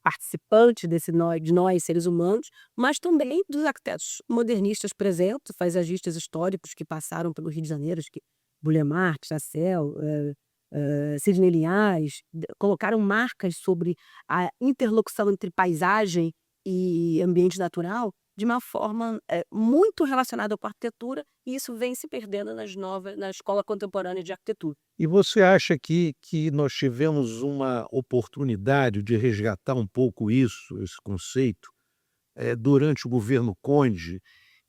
participante de nós, seres humanos, mas também dos arquitetos modernistas presentes, paisagistas históricos que passaram pelo Rio de Janeiro, que Bulemar, Chassel, Sidney Linhares, colocaram marcas sobre a interlocução entre paisagem e ambiente natural de uma forma muito relacionada com a arquitetura, e isso vem se perdendo na escola contemporânea de arquitetura. E você acha que nós tivemos uma oportunidade de resgatar um pouco isso, esse conceito, durante o governo Conde,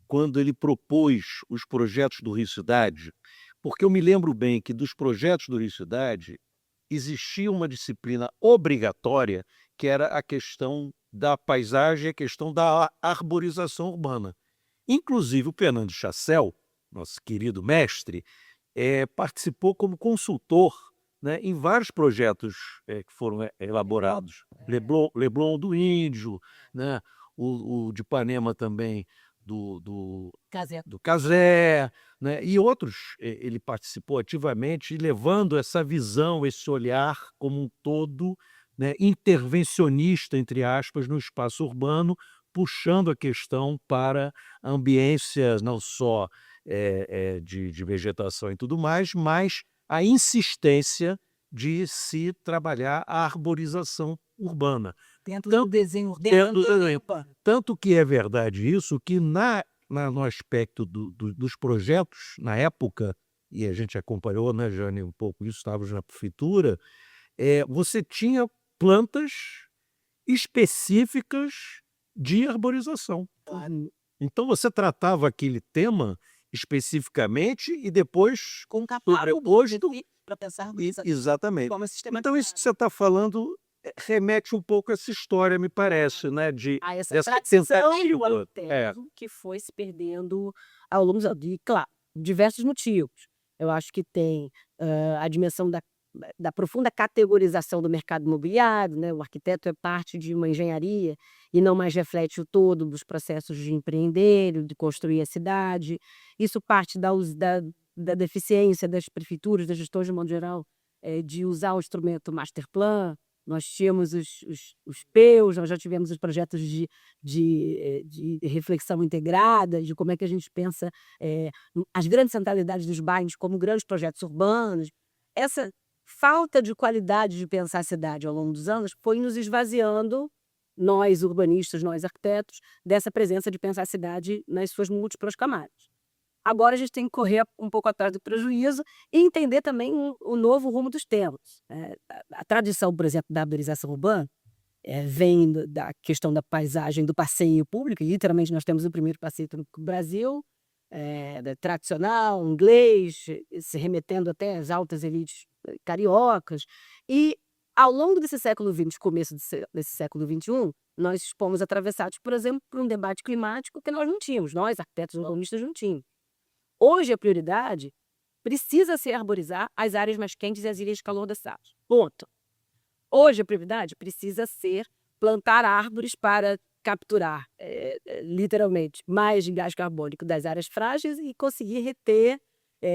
quando ele propôs os projetos do Rio Cidade? Porque eu me lembro bem que dos projetos do Rio Cidade existia uma disciplina obrigatória que era a questão da paisagem, a questão da arborização urbana. Inclusive o Fernando Chassel, nosso querido mestre, participou como consultor, né, em vários projetos que foram elaborados. Leblon do Índio, né, o de Ipanema também, do Cazé, né, e outros. Ele participou ativamente, levando essa visão, esse olhar como um todo, né, intervencionista, entre aspas, no espaço urbano, puxando a questão para a ambiência não só de vegetação e tudo mais, mas a insistência de se trabalhar a arborização urbana. Dentro do desenho urbano. Tanto que é verdade isso, que no aspecto dos projetos, na época, e a gente acompanhou, né, Jane, um pouco isso, estávamos na prefeitura, você tinha plantas específicas de arborização. Então você tratava aquele tema especificamente e depois Com o posto para pensar exatamente. como sistema. Então isso que você está falando remete um pouco a essa história, me parece, né, A essa dessa tradição tentativa. do arquiteto que foi se perdendo ao longo de, claro, diversos motivos. Eu acho que tem a dimensão da profunda categorização do mercado imobiliário, né? O arquiteto é parte de uma engenharia e não mais reflete o todo dos processos de empreender, de construir a cidade. Isso parte da deficiência das prefeituras, das gestões de modo geral, de usar o instrumento master plan. Nós tínhamos os PEUs, nós já tivemos os projetos de reflexão integrada, de como é que a gente pensa as grandes centralidades dos bairros como grandes projetos urbanos. Essa falta de qualidade de pensar a cidade ao longo dos anos foi nos esvaziando nós urbanistas, nós arquitetos, dessa presença de pensar a cidade nas suas múltiplas camadas. Agora a gente tem que correr um pouco atrás do prejuízo e entender também o novo rumo dos tempos. A tradição, por exemplo, da arborização urbana vem da questão da paisagem, do passeio público, e literalmente nós temos o primeiro passeio no Brasil, tradicional, inglês, se remetendo até às altas elites cariocas. E ao longo desse século XX, começo desse século XXI, nós fomos atravessados, por exemplo, por um debate climático que nós não tínhamos, nós, arquitetos urbanistas, não tínhamos. Hoje a prioridade precisa ser arborizar as áreas mais quentes e as ilhas de calor das cidades. Ponto. Hoje a prioridade precisa ser plantar árvores para capturar, literalmente, mais gás carbônico das áreas frágeis e conseguir reter,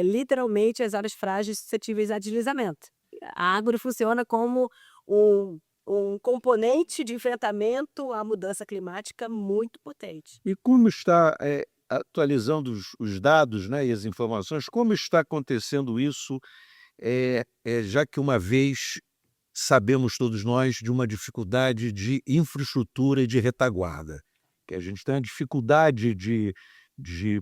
literalmente, as áreas frágeis suscetíveis a deslizamento. A árvore funciona como um componente de enfrentamento à mudança climática muito potente. E como está atualizando os dados, né, e as informações, como está acontecendo isso, já que uma vez sabemos todos nós de uma dificuldade de infraestrutura e de retaguarda, que a gente tem uma dificuldade de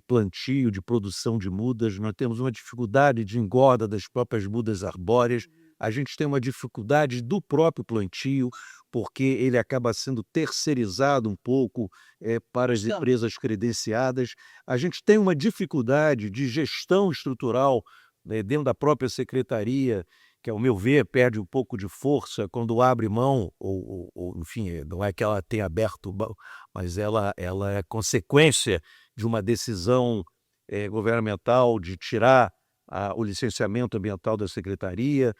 plantio, de produção de mudas, nós temos uma dificuldade de engorda das próprias mudas arbóreas, a gente tem uma dificuldade do próprio plantio, porque ele acaba sendo terceirizado um pouco para as empresas credenciadas. A gente tem uma dificuldade de gestão estrutural, né, dentro da própria secretaria, que, ao meu ver, perde um pouco de força quando abre mão, ou enfim, não é que ela tenha aberto mão, mas ela é consequência de uma decisão governamental de tirar o licenciamento ambiental da secretaria,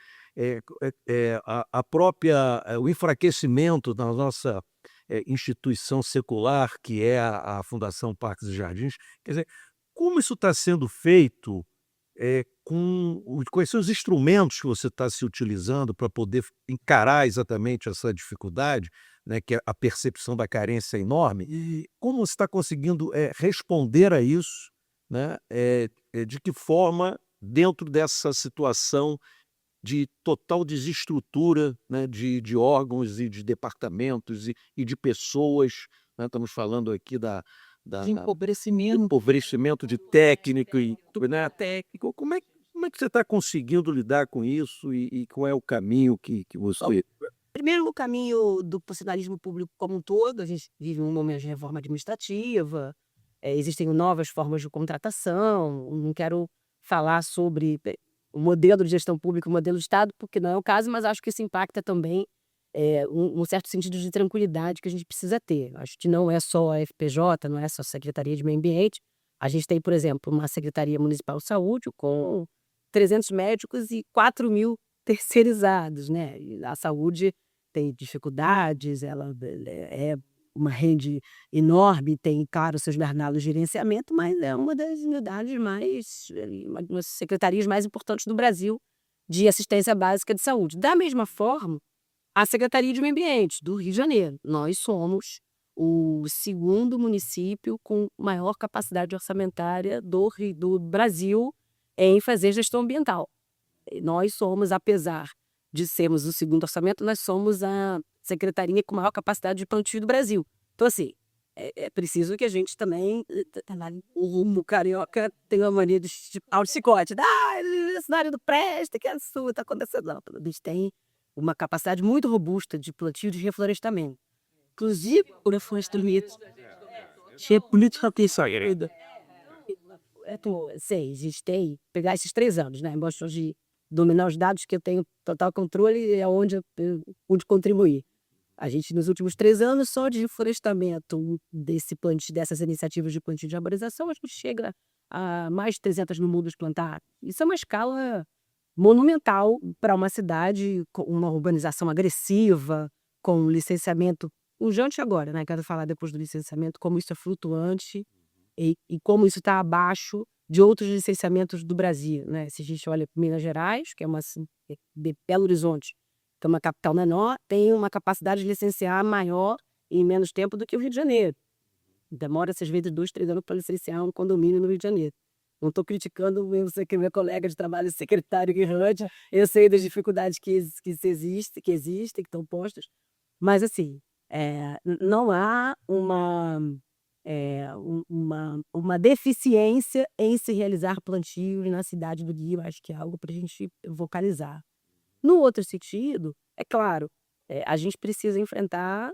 o enfraquecimento da nossa instituição secular, que é a Fundação Parques e Jardins. Quer dizer, como isso está sendo feito, quais são os instrumentos que você está se utilizando para poder encarar exatamente essa dificuldade, né, que a percepção da carência é enorme, e como você está conseguindo responder a isso, né, de que forma, dentro dessa situação de total desestrutura, né, de órgãos e de departamentos e de pessoas, né, estamos falando aqui De empobrecimento. empobrecimento de técnico, né, técnico. Como é que você está conseguindo lidar com isso e qual é o caminho que você... Primeiro, o caminho do funcionalismo público como um todo, a gente vive um momento de reforma administrativa, existem novas formas de contratação, não quero falar sobre o modelo de gestão pública, o modelo de Estado, porque não é o caso, mas acho que isso impacta também um certo sentido de tranquilidade que a gente precisa ter. Acho que não é só a FPJ, não é só a Secretaria de Meio Ambiente. A gente tem, por exemplo, uma Secretaria Municipal de Saúde com 300 médicos e 4.000 terceirizados, né? E a saúde tem dificuldades, ela é uma rede enorme, tem, claro, seus gargalos de gerenciamento, mas é uma das unidades uma das secretarias mais importantes do Brasil de assistência básica de saúde. Da mesma forma, a Secretaria de Meio Ambiente do Rio de Janeiro. Nós somos o segundo município com maior capacidade orçamentária do Brasil em fazer gestão ambiental. Nós somos, apesar de sermos o segundo orçamento, nós somos a secretaria com maior capacidade de plantio do Brasil. Então, assim, é preciso que a gente também, o rumo carioca tem uma mania de chupar o chicote. O cenário do presta, que absurdo, está acontecendo. Não, a gente tem uma capacidade muito robusta de plantio e de reflorestamento. Inclusive, o reflorestamento é política terceira. Sei, a gente tem, pegar esses 3 anos, né? Gosto de dominar os dados que eu tenho total controle e é onde eu pude contribuir. A gente, nos últimos 3 anos, só de florestamento dessas iniciativas de plantio de arborização, a gente chega a mais de 300.000 mudas plantadas. Isso é uma escala monumental para uma cidade com uma urbanização agressiva, com licenciamento urgente agora, né? Quero falar depois do licenciamento, como isso é flutuante e como isso está abaixo de outros licenciamentos do Brasil, né? Se a gente olha para Minas Gerais, que é de Belo Horizonte, que é uma capital menor, tem uma capacidade de licenciar maior em menos tempo do que o Rio de Janeiro. Demora, às vezes, 2, 3 anos para licenciar um condomínio no Rio de Janeiro. Não estou criticando meu colega de trabalho, secretário Guirante, eu sei das dificuldades que existem, que estão postas, mas assim, Não há uma deficiência em se realizar plantios na cidade do Rio, acho que é algo para a gente vocalizar. No outro sentido, é claro, a gente precisa enfrentar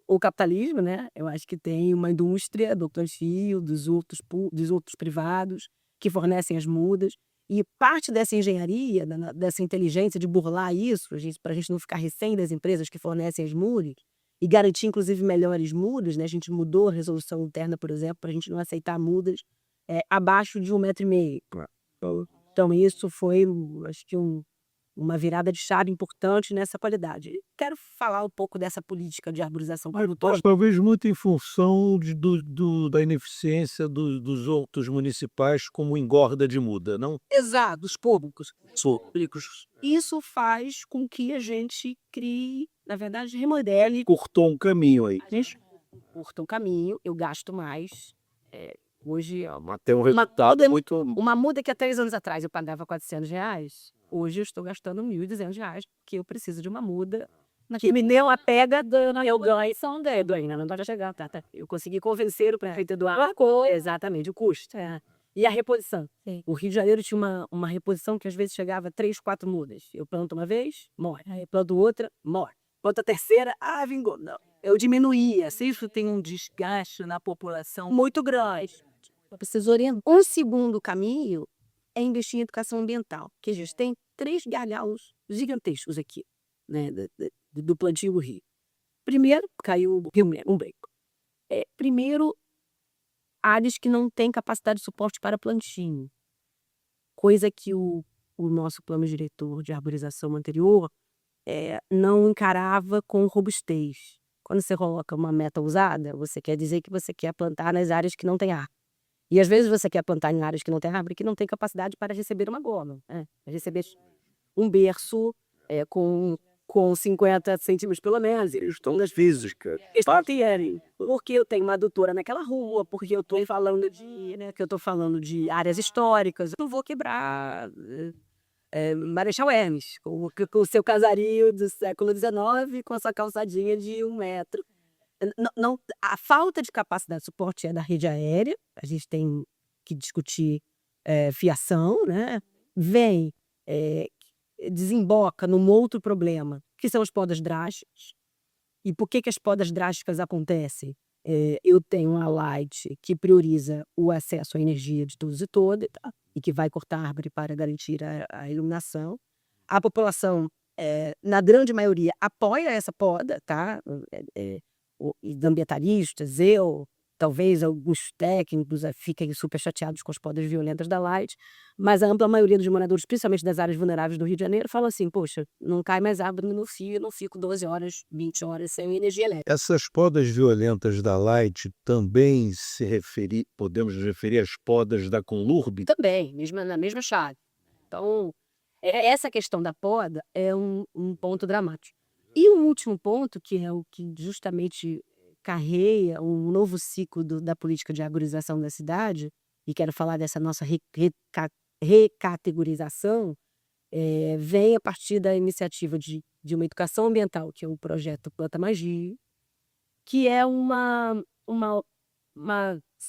o capitalismo, né? Eu acho que tem uma indústria do plantio, dos outros privados, que fornecem as mudas, e parte dessa engenharia, dessa inteligência de burlar isso, para a gente não ficar refém das empresas que fornecem as mudas, e garantir, inclusive, melhores mudas, né? A gente mudou a resolução interna, por exemplo, para a gente não aceitar mudas abaixo de 1,5 m. Então, isso foi, acho que, uma virada de chave importante nessa qualidade. Quero falar um pouco dessa política de arborização produtora. Mas talvez muito em função da ineficiência dos outros municipais como engorda de muda, não? Exato, os públicos. Isso faz com que a gente crie, na verdade, remodele. Cortou um caminho aí. A gente curta um caminho, eu gasto mais. Hoje, Até um resultado muito... uma muda que há 3 anos atrás eu pagava R$400, hoje eu estou gastando R$1.200, porque eu preciso de uma muda que me deu a pega eu ganho são dedo ainda, não vai chegar. Tá. Eu consegui convencer o prefeito Eduardo. Exatamente, o custo. E a reposição. Sim. O Rio de Janeiro tinha uma reposição que às vezes chegava a 3, 4 mudas. Eu planto uma vez, morre. Aí planto outra, morre. Planto a terceira, vingou. Não. Eu diminuía. Se isso tem um desgaste na população muito grande. Eu preciso orientar. Um segundo caminho é investir em educação ambiental, que a gente tem 3 gargalos gigantescos aqui, né, do plantio do Rio. Primeiro, caiu o Rio Umbrico. Primeiro, áreas que não têm capacidade de suporte para plantio, coisa que o nosso plano diretor de arborização anterior não encarava com robustez. Quando você coloca uma meta usada, você quer dizer que você quer plantar nas áreas que não tem árvore. E às vezes você quer plantar em áreas que não tem árvore, que não tem capacidade para receber uma goma, para receber um berço com 50 centímetros pelo menos. Estão nas físicas. Porque eu tenho uma adutora naquela rua, porque eu estou falando de áreas históricas. Eu não vou quebrar Marechal Hermes, com o seu casario do século XIX, com a sua calçadinha de 1 metro. Não, a falta de capacidade de suporte é da rede aérea, a gente tem que discutir fiação, né? Desemboca num outro problema, que são as podas drásticas. E por que as podas drásticas acontecem? Eu tenho uma Light que prioriza o acesso à energia de todos e todas, tá? E que vai cortar árvore para garantir a iluminação. A população, na grande maioria, apoia essa poda, tá? Os ambientalistas, talvez alguns técnicos fiquem super chateados com as podas violentas da Light, mas a ampla maioria dos moradores, principalmente das áreas vulneráveis do Rio de Janeiro, fala assim: poxa, não cai mais árvore no meu fio, eu não fico 12 horas, 20 horas sem energia elétrica. Essas podas violentas da Light também podemos referir às podas da Conlurb? Também, na mesma chave. Então, essa questão da poda é um ponto dramático. E um último ponto, que é o que justamente carreia um novo ciclo da política de arborização da cidade, e quero falar dessa nossa recategorização, vem a partir da iniciativa de uma educação ambiental, que é o projeto Planta Magia, que é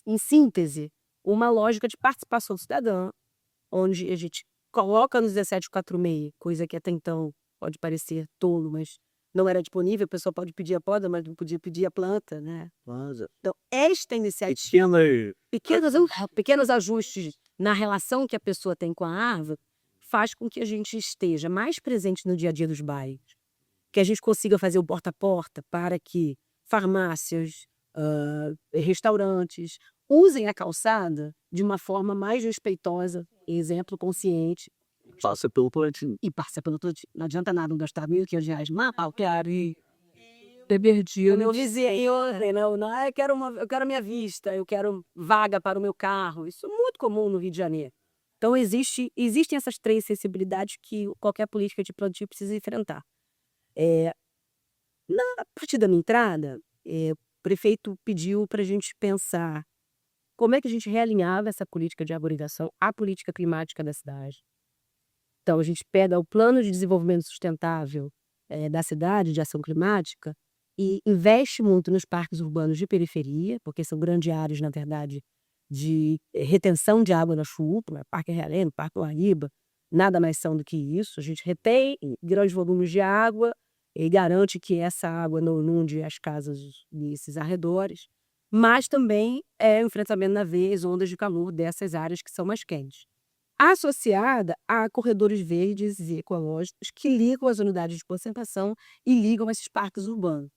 em síntese, uma lógica de participação cidadã, onde a gente coloca no 1746, coisa que até então pode parecer tolo, mas não era disponível, a pessoa pode pedir a poda, mas não podia pedir a planta, né? Então, esta iniciativa, pequenos ajustes na relação que a pessoa tem com a árvore, faz com que a gente esteja mais presente no dia a dia dos bairros, que a gente consiga fazer o porta a porta para que farmácias, restaurantes usem a calçada de uma forma mais respeitosa, exemplo, consciente. Passa pelo plantio. E passa pelo plantio. Não adianta nada não gastar R$1.500 numa e beber dia. Eu dizia, eu quero a minha vista, eu quero vaga para o meu carro. Isso é muito comum no Rio de Janeiro. Então, existem essas 3 sensibilidades que qualquer política de plantio precisa enfrentar. A partir da minha entrada, o prefeito pediu para a gente pensar como é que a gente realinhava essa política de arborização à política climática da cidade. Então, a gente pega o plano de desenvolvimento sustentável da cidade de ação climática e investe muito nos parques urbanos de periferia, porque são grandes áreas, na verdade, de retenção de água na chuva, né? Parque Realengo, Parque Guaíba, nada mais são do que isso. A gente retém grandes volumes de água e garante que essa água não inunde as casas desses arredores, mas também é o enfrentamento na veia as ondas de calor dessas áreas que são mais quentes. Associada a corredores verdes e ecológicos que ligam as unidades de concentração e ligam esses parques urbanos.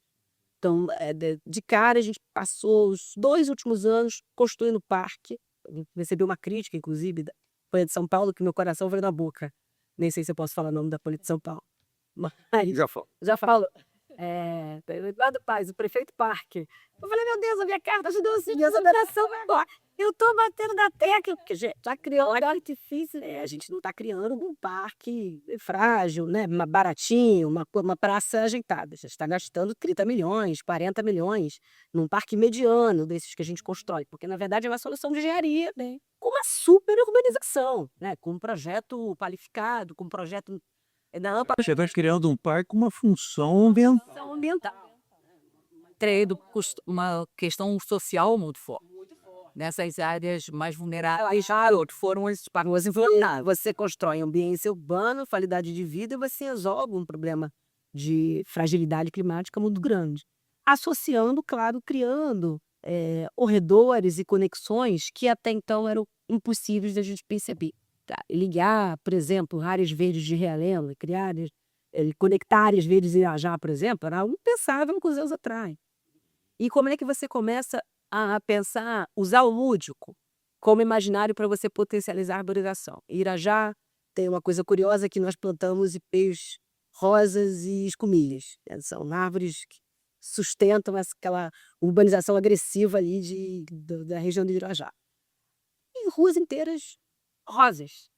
Então, de cara, a gente passou os 2 últimos anos construindo parque. Eu recebi uma crítica, inclusive, da Folha de São Paulo, que meu coração veio na boca. Nem sei se eu posso falar o nome da Folha de São Paulo. Mas Já falo. já falo. Eduardo Paes, o prefeito Parque. Eu falei, meu Deus, a minha carta de exoneração vai embora. Eu estou batendo na tecla, porque, gente, já criou um artifício, né? A gente não está criando um parque frágil, né? Baratinho, uma praça ajeitada. A gente está gastando 30 milhões, 40 milhões num parque mediano desses que a gente constrói, porque, na verdade, é uma solução de engenharia, né? Com uma super urbanização, né? Com um projeto qualificado, com um projeto da AMPA. Você está criando um parque com uma função ambiental. Ambiental. Treino, uma questão social muito forte. Nessas áreas mais vulneráveis, foram esses parques. Você constrói ambiência urbana, qualidade de vida, e você resolve um problema de fragilidade climática muito grande. Associando, claro, criando corredores e conexões que até então eram impossíveis da gente perceber. Tá? Ligar, por exemplo, áreas verdes de Realengo, conectar áreas verdes de Irajá, por exemplo, era algo impensável uns anos atrás. E como é que você começa a pensar, usar o lúdico como imaginário para você potencializar a arborização? Irajá tem uma coisa curiosa que nós plantamos ipês rosas e escumilhas, né? São árvores que sustentam aquela urbanização agressiva ali da região de Irajá. E ruas inteiras rosas.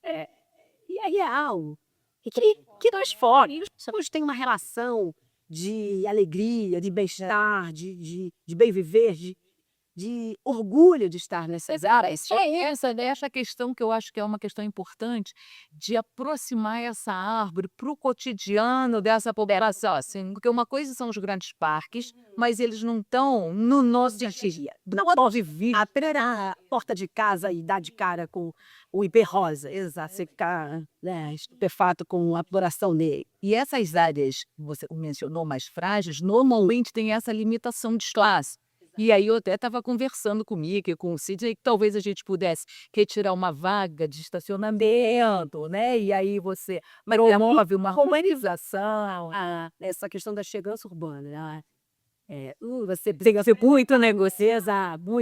E é real. E que nós fora hoje tem uma relação de alegria, de bem-estar, de bem viver, de orgulho de estar nessas áreas. Essa questão que eu acho que é uma questão importante de aproximar essa árvore para o cotidiano dessa população, assim, porque uma coisa são os grandes parques, mas eles não estão no nosso dia a dia. Não pode vir a porta de casa e dar de cara com o ipê rosa. Exato. Você ficar estupefato com a floração dele. E essas áreas, você mencionou, mais frágeis, normalmente tem essa limitação de espaço. E aí eu até estava conversando com o Mica e com o Sidney que talvez a gente pudesse retirar uma vaga de estacionamento, né? E aí você promove uma urbanização. Essa questão da segurança urbana, né? Você muito negocia,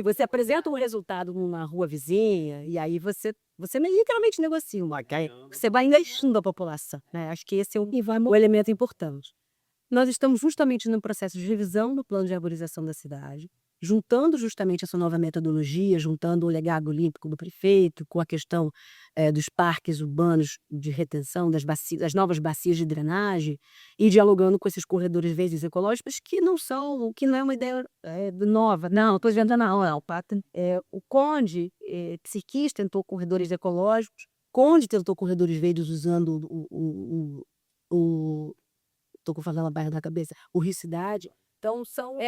você apresenta um resultado numa rua vizinha e aí você literalmente negocia. Você vai investindo a população, né? Acho que esse é o elemento importante. Nós estamos justamente no processo de revisão do plano de arborização da cidade, juntando justamente essa nova metodologia, juntando o legado olímpico do prefeito com a questão dos parques urbanos de retenção, das novas bacias de drenagem e dialogando com esses corredores verdes ecológicos que não é uma ideia nova. Não, estou dizendo não. O Conde Psiquis tentou corredores ecológicos, Conde tentou corredores verdes usando estou com falando a bairro da cabeça, o Rio Cidade. Então, são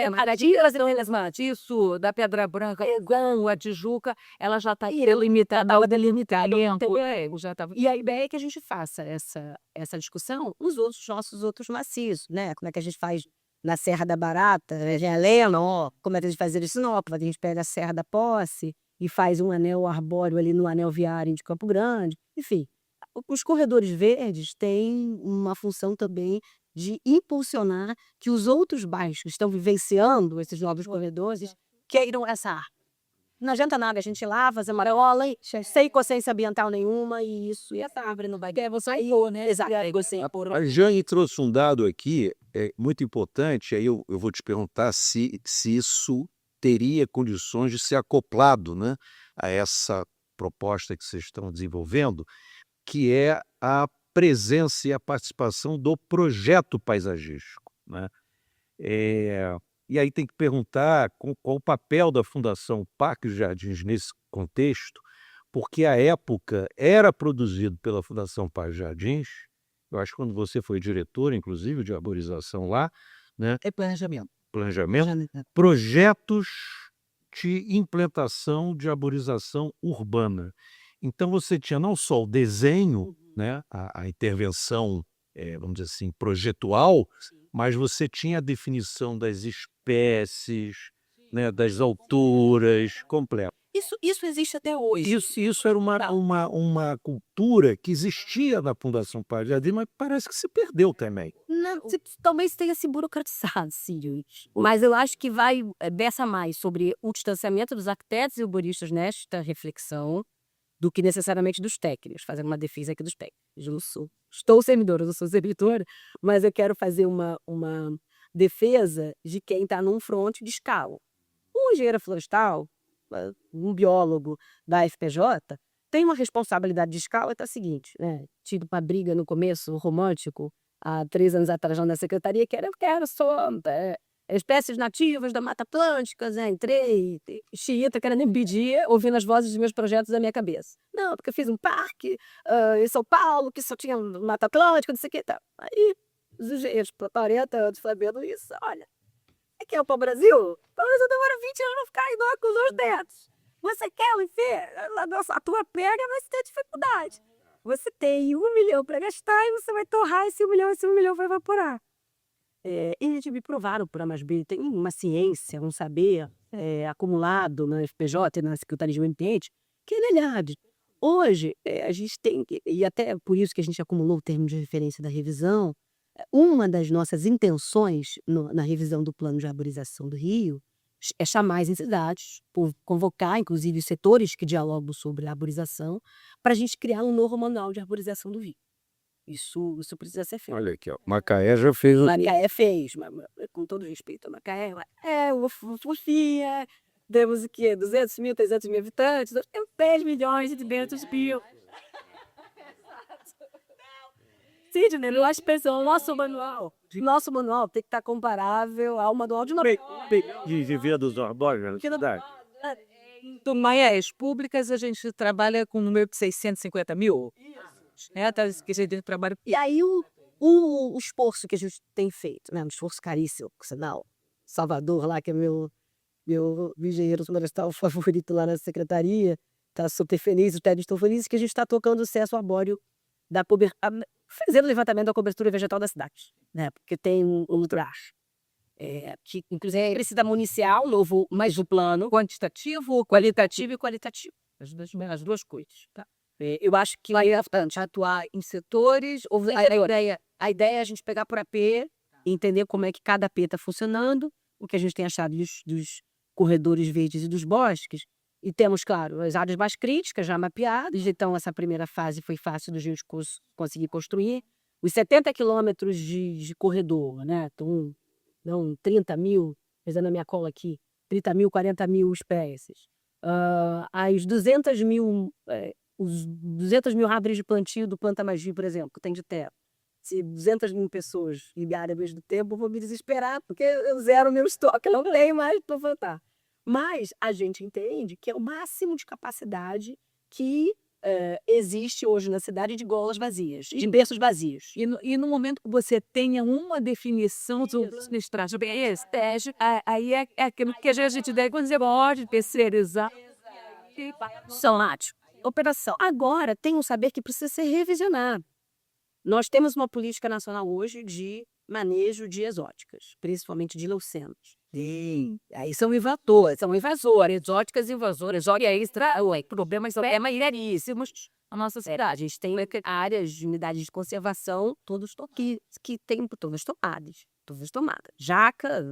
isso da Pedra Branca, a Tijuca, ela já está delimitada ao delimitamento. E a ideia é que a gente faça essa discussão nos nossos outros maciços, né? Como é que a gente faz na Serra da Barata, Helena, como é que a gente faz em Sinop, a gente pega a Serra da Posse e faz um anel arbóreo ali no anel viário de Campo Grande. Enfim, os corredores verdes têm uma função também de impulsionar que os outros bairros que estão vivenciando esses novos corredores queiram essa árvore. Não adianta nada a gente ir lá, fazer marola, sem consciência ambiental nenhuma, e essa árvore não vai... Você aí, né? Exato. A Jane trouxe um dado aqui muito importante, aí eu vou te perguntar se isso teria condições de ser acoplado, né, a essa proposta que vocês estão desenvolvendo, que é a presença e a participação do projeto paisagístico, né? E aí tem que perguntar qual o papel da Fundação Parques e Jardins nesse contexto, porque à época era produzido pela Fundação Parques e Jardins eu acho que quando você foi diretor, inclusive, de arborização lá, né? É planejamento. Planejamento, projetos de implantação de arborização urbana. Então você tinha não só o desenho, né, a intervenção, vamos dizer assim, projetual, mas você tinha a definição das espécies, né, das alturas, completa. Isso existe até hoje. Isso era uma cultura que existia na Fundação Padre Jardim, mas parece que se perdeu também. Não, talvez tenha se burocratizado, sim. Mas eu acho que vai versa mais sobre o distanciamento dos arquitetos e urbanistas nesta reflexão do que necessariamente dos técnicos, fazendo uma defesa aqui dos técnicos. Eu não estou servidora, eu não sou servidora, mas eu quero fazer uma defesa de quem está num fronte de escala. Um engenheiro florestal, um biólogo da FPJ, tem uma responsabilidade de escala, é a seguinte, né? Tive uma briga no começo, romântico, há 3 anos atrás na secretaria, que era só espécies nativas da Mata Atlântica, né? Entrei, xiita, querendo me pedir, ouvindo as vozes dos meus projetos da minha cabeça. Não, porque eu fiz um parque em São Paulo, que só tinha Mata Atlântica, não sei o que. Tá. Aí, os engenheiros, por 40 anos, sabendo isso, olha, é que é para o Brasil? O Brasil demora 20 anos para ficar igual com os dois dedos. Você quer, a tua pega, vai ter dificuldade. Você tem 1 milhão para gastar e você vai torrar esse 1 milhão vai evaporar. E eles me provaram por A mais B, tem uma ciência, um saber acumulado na FPJ e na Secretaria de Meio Ambiente, que é verdade. Hoje, a gente tem, e até por isso que a gente acumulou o termo de referência da revisão, uma das nossas intenções na revisão do plano de arborização do Rio é chamar as entidades, convocar inclusive os setores que dialogam sobre a arborização, para a gente criar um novo manual de arborização do Rio. Isso precisa ser feito. Olha aqui, ó, Macaé já fez. Macaé fez, mas, com todo respeito a Macaé, Sofia, temos o quê? 200 mil, 300 mil habitantes, nós temos 10 milhões e 200 mil. Sidney, eu acho que o nosso manual tem que estar comparável ao manual de Nova De ver dos arbóreos na cidade. Do Maias Públicas, a gente trabalha com um número de 650 mil. Que a gente trabalha. E aí o esforço que a gente tem feito, né? Um esforço caríssimo, por sinal. Salvador lá, que é meu engenheiro florestal favorito lá na secretaria, está super feliz, os técnicos estão felizes, que a gente está tocando o cesso arbóreo da fazendo levantamento da cobertura vegetal da cidade, né? Porque tem um trash. Que inclusive precisa municiar novo, mas o plano quantitativo, qualitativo e qualitativo. As duas coisas, tá? Eu acho que é importante atuar em setores. A ideia é a gente pegar por AP, entender como é que cada AP está funcionando, o que a gente tem achado dos corredores verdes e dos bosques. E temos, claro, as áreas mais críticas já mapeadas. Então, essa primeira fase foi fácil de a gente conseguir construir. Os 70 quilômetros de corredor, né? Então, não 30 mil, fazendo a minha cola aqui, 30 mil, 40 mil espécies. As 200 mil... os 200 mil árvores de plantio do Planta Magia, por exemplo, que tem de terra. Se 200 mil pessoas ligarem ao mesmo tempo, eu vou me desesperar, porque eu zero meu estoque, eu não tenho mais para plantar. Mas a gente entende que é o máximo de capacidade que existe hoje na cidade de golas vazias, de berços vazios. E no momento que você tenha uma definição sobre estratégia, aí é aquilo que a gente deve fazer, pode terceirizar. São operação. Agora tem um saber que precisa ser revisionado. Nós temos uma política nacional hoje de manejo de exóticas, principalmente de leucenos. Sim, aí são invasoras, exóticas invasoras, olha extra, problemas seríssimos na nossa cidade. A gente tem áreas de unidades de conservação, todos que tem todas tomadas. Jaca,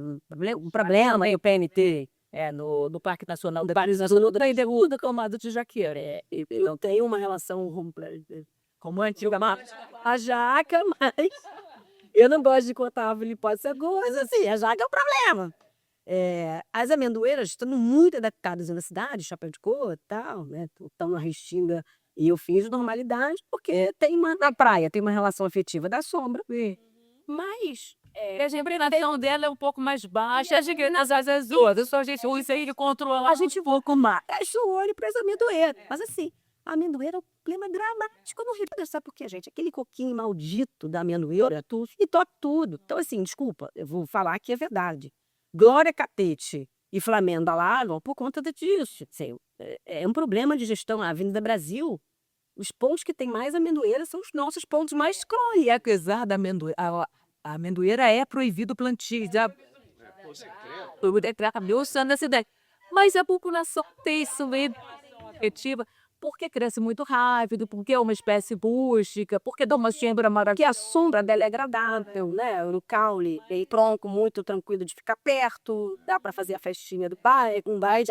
um problema, o PNT. No Parque Nacional da Arborização da Ideúda, camada de jaqueira. Eu tenho uma relação como antiga a jaca, mas eu não gosto de contar a árvore, pode ser coisa assim, a jaca é um problema. As amendoeiras estão muito adaptadas na cidade, chapéu de couro e tal, né? Estão na restinga e eu fiz normalidade, porque na praia tem uma relação afetiva da sombra, mas... a regeneração dela é um pouco mais baixa, nas asas outras, só a gente usa ele controla. A gente voa com mais o olho para as amendoeiras. Mas assim, A amendoeira é um problema dramático no Rio. Sabe por quê, gente? Aquele coquinho maldito da amendoeira e top tudo. Então, assim, desculpa, eu vou falar que é verdade. Glória Catete e Flamengo alavam por conta disso. Assim, é um problema de gestão. A Avenida Brasil, os pontos que tem mais amendoeira são os nossos pontos mais crônicos. E apesar da amendoeira, a amendoeira é proibido o plantio. Já usando essa ideia. Mas a população tem isso mesmo, efetiva, porque cresce muito rápido, porque é uma espécie rústica, porque dá uma sombra maravilhosa. Que a sombra dela é agradável, né? No caule, tem tronco muito tranquilo de ficar perto, dá para fazer a festinha do pai, com baile,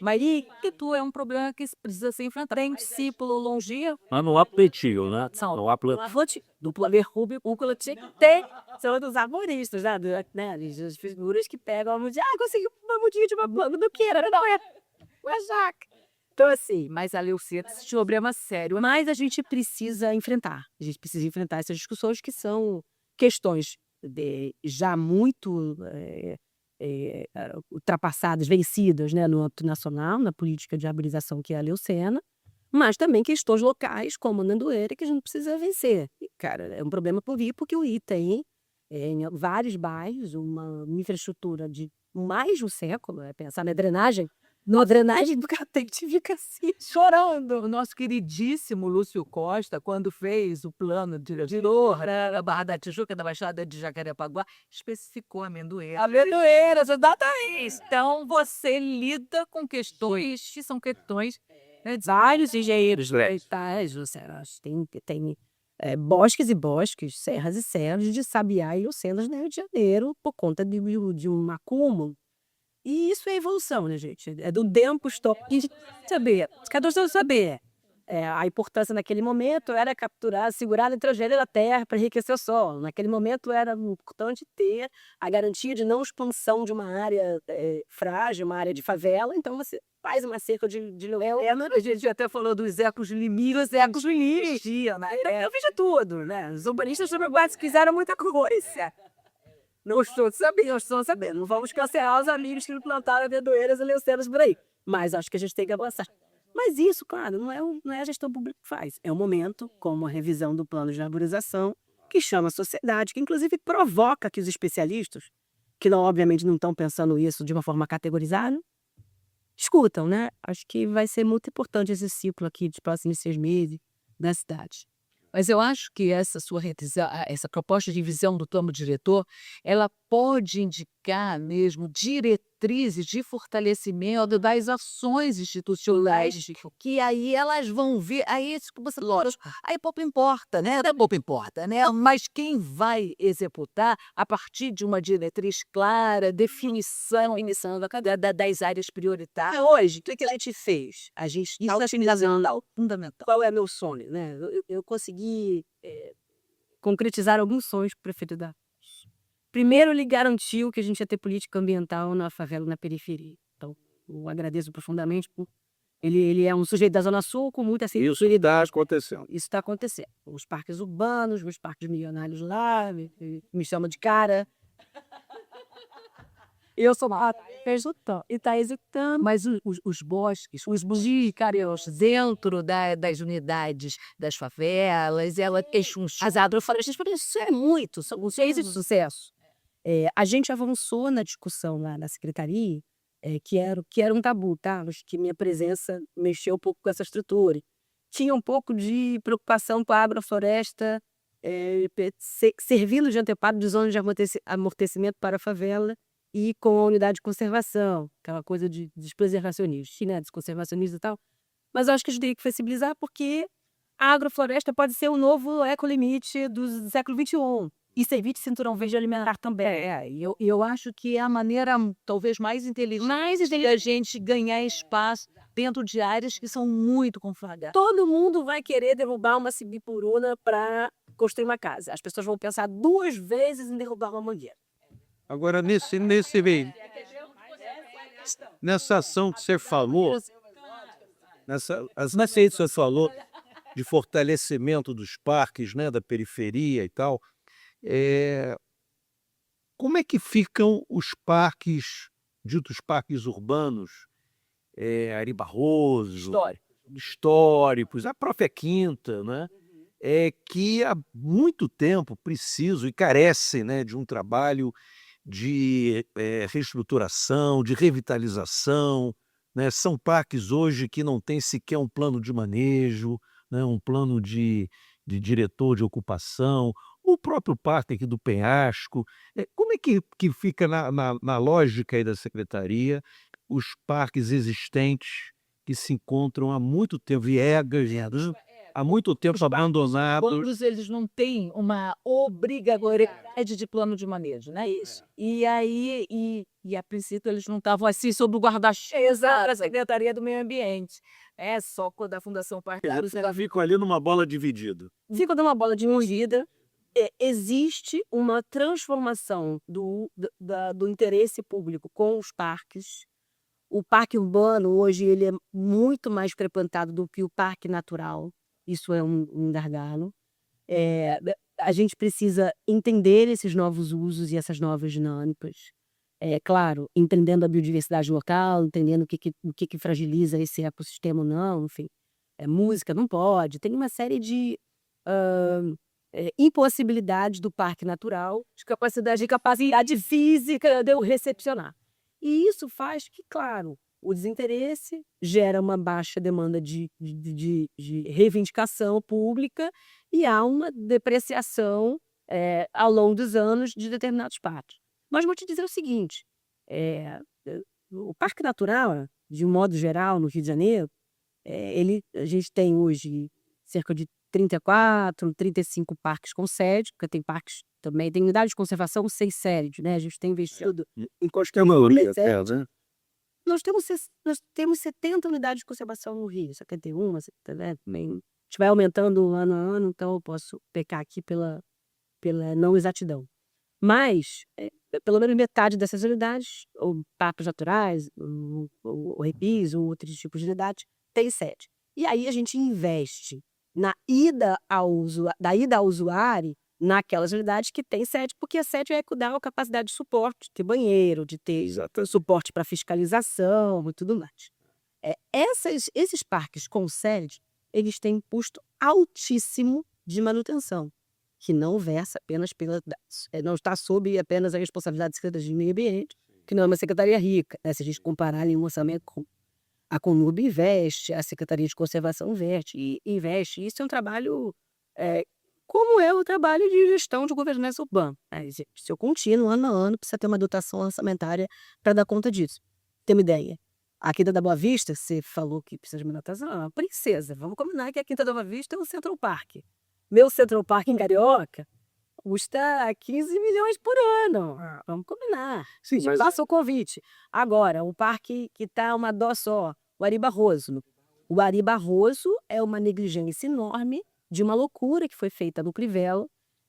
Mas que tu é um problema que precisa ser enfrentado. Tem discípulo longevo. Mas não há plantio, né? Não há plantio. Lavante, dupla verrúbio, cúcula, tinha que ter. São dos arboristas, né? As figuras que pegam a mudinha. Consegui uma mudinha de uma planta do que era, não é? Uma jaca. Então, assim, Mas a leuceta é um problema sério. mas a gente precisa enfrentar. A gente precisa enfrentar essas discussões que são questões já muito ultrapassadas, vencidas, né, no âmbito nacional, na política de arborização que é a leucena, mas também questões locais, como a amendoeira, que a gente precisa vencer. E, cara, é um problema por vir, porque o Rio tem, em vários bairros, uma infraestrutura de mais de um século, pensar na drenagem do Catete fica assim, chorando. O nosso queridíssimo Lúcio Costa, quando fez o plano tirou a Barra da Tijuca, da Baixada de Jacarepaguá, especificou a amendoeira. Amendoeiras, exatamente. Então, você lida com questões que são questões Vários engenheiros florestais, tem bosques e bosques, serras e serras de sabiá e lucenas no Rio de Janeiro por conta de um acúmulo. E isso é evolução, né, gente? É do tempo histórico de saber. Cada um saber. A importância naquele momento era capturar, segurar a nitrogênio da terra para enriquecer o solo. Naquele momento era importante ter a garantia de não expansão de uma área frágil, uma área de favela. Então você faz uma cerca de leucena. A gente até falou dos ecos limícolas, os ecos limícolas. Eu vi de tudo, né? Os urbanistas uruguaios fizeram muita coisa. Não estou sabendo. Não vamos cancelar os amigos que plantaram amendoeiras e leucenas por aí. Mas acho que a gente tem que avançar. Mas isso, claro, não é a gestão pública que faz. É um momento, como a revisão do plano de arborização, que chama a sociedade, que inclusive provoca que os especialistas, que não, obviamente não estão pensando isso de uma forma categorizada, escutam, né? Acho que vai ser muito importante esse ciclo aqui dos próximos 6 meses da cidade. Mas eu acho que essa sua revisão, essa proposta de revisão do plano diretor, ela pode indicar mesmo diretrizes de fortalecimento das ações institucionais, que aí elas vão ver, aí lógico, aí pouco importa, né? Pouco importa, né? Mas quem vai executar a partir de uma diretriz clara, definição das áreas prioritárias. Hoje, o que a gente fez? A gente está nacional Fundamental. Qual é meu sonho, né? Eu consegui concretizar alguns sonhos que o prefeito dá. Primeiro, ele garantiu que a gente ia ter política ambiental na favela, na periferia. Então, eu agradeço profundamente. Ele é um sujeito da Zona Sul com muita Isso está acontecendo. Isso está acontecendo. Os parques urbanos, os parques milionários lá, me chamam de cara. Eu sou uma executando. E está executando. Mas os bosques, os bugicareus dentro das unidades das favelas, ela As agroflorestas, isso é muito, são cases de sucesso. A gente avançou na discussão lá na secretaria, que era um tabu, tá? Acho que minha presença mexeu um pouco com essa estrutura. Tinha um pouco de preocupação com a agrofloresta, servindo de anteparo de zona de amortecimento para a favela e com a unidade de conservação, aquela coisa dos preservacionistas, né? Dos conservacionistas e tal. Mas eu acho que a gente tem que flexibilizar porque a agrofloresta pode ser o novo ecolimite do século XXI. E servir de cinturão verde alimentar também. E eu acho que é a maneira talvez mais inteligente de a gente ganhar espaço dentro de áreas que são muito conflagradas. Todo mundo vai querer derrubar uma sibipuruna para construir uma casa. As pessoas vão pensar 2 vezes em derrubar uma mangueira. Agora, nessa ação que você falou, nessa ação que você falou de fortalecimento dos parques, né, da periferia e tal, como é que ficam os parques, ditos parques urbanos, Ari Barroso, históricos, a própria Quinta, né? Que há muito tempo precisam e carecem, né, de um trabalho de reestruturação, de revitalização, né? São parques hoje que não têm sequer um plano de manejo, né, um plano de diretor de ocupação. O próprio parque aqui do Penhasco. Como é que fica na lógica aí da secretaria os parques existentes que se encontram há muito tempo, Viegas, né, há muito tempo Os parques abandonados? Todos eles não têm uma obrigatoriedade de plano de manejo, né? Isso. E aí, a princípio, eles não estavam assim sob o guarda-chuva da Secretaria do Meio Ambiente. É só quando a Fundação Parque Luz Elas ficam ali numa bola dividida. Fica numa bola dividida. Existe uma transformação do interesse público com os parques. O parque urbano, hoje, ele é muito mais frequentado do que o parque natural. Isso é um gargalo. A gente precisa entender esses novos usos e essas novas dinâmicas. Claro, entendendo a biodiversidade local, entendendo o que fragiliza esse ecossistema ou não, enfim. Música não pode, tem uma série de impossibilidades do parque natural, de capacidade física de eu recepcionar. E isso faz que, claro, o desinteresse gera uma baixa demanda de reivindicação pública e há uma depreciação ao longo dos anos de determinados parques. Mas vou te dizer o seguinte, o Parque Natural, de um modo geral, no Rio de Janeiro, a gente tem hoje cerca de 34, 35 parques com sede, porque tem parques também, tem unidade de conservação sem sede, né? A gente tem investido Em qualquer maioria, Sede. né? Nós temos 70 unidades de conservação no Rio, 71, né? Também. A gente vai aumentando ano a ano, então eu posso pecar aqui pela não exatidão. Mas, pelo menos metade dessas unidades, ou parques naturais, ou repis, ou outros tipos de unidades, tem sede. E aí a gente investe da ida ao usuário naquelas unidades que tem sede, porque a sede dá a capacidade de suporte, de ter banheiro, de ter suporte para fiscalização e tudo mais. Esses parques com sede, eles têm custo altíssimo de manutenção, que não versa apenas não está sob apenas a responsabilidade da Secretaria de Meio Ambiente, que não é uma secretaria rica, né? Se a gente comparar em um orçamento com a Conurb investe, a Secretaria de Conservação investe. Isso é um trabalho, como é o trabalho de gestão de governança urbana. Se eu contínuo, ano a ano, precisa ter uma dotação orçamentária para dar conta disso. Tem uma ideia? A Quinta da Boa Vista, você falou que precisa de manutenção, é uma princesa. Vamos combinar que a Quinta da Boa Vista é um Central Park. Meu Central Park em Carioca custa 15 milhões por ano. Vamos combinar. Sim, mas Faça o convite. Agora, um parque que está uma dó só, o Ari Barroso. O Ari Barroso é uma negligência enorme de uma loucura que foi feita no Crivella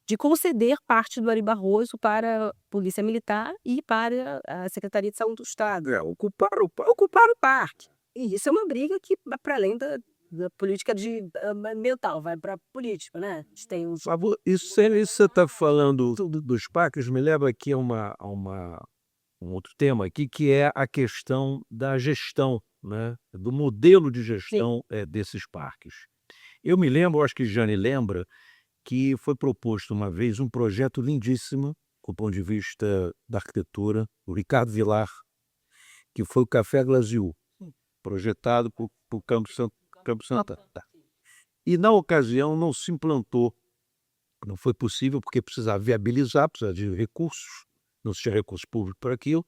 de conceder parte do Ari Barroso para a Polícia Militar e para a Secretaria de Saúde do Estado. ocupar Ocupar o parque. E isso é uma briga que vai para além da política ambiental, vai para a política, né? A gente tem uns... Isso você está falando dos parques, me leva aqui a um outro tema aqui, que é a questão da gestão, né? Do modelo de gestão desses parques. Eu me lembro, acho que Jane lembra, que foi proposto uma vez um projeto lindíssimo, do ponto de vista da arquitetura, do Ricardo Vilar, que foi o Café Glaziu, projetado por Campo Santana. E na ocasião não se implantou, não foi possível, porque precisava viabilizar, precisava de recursos, não se tinha recurso público para aquilo,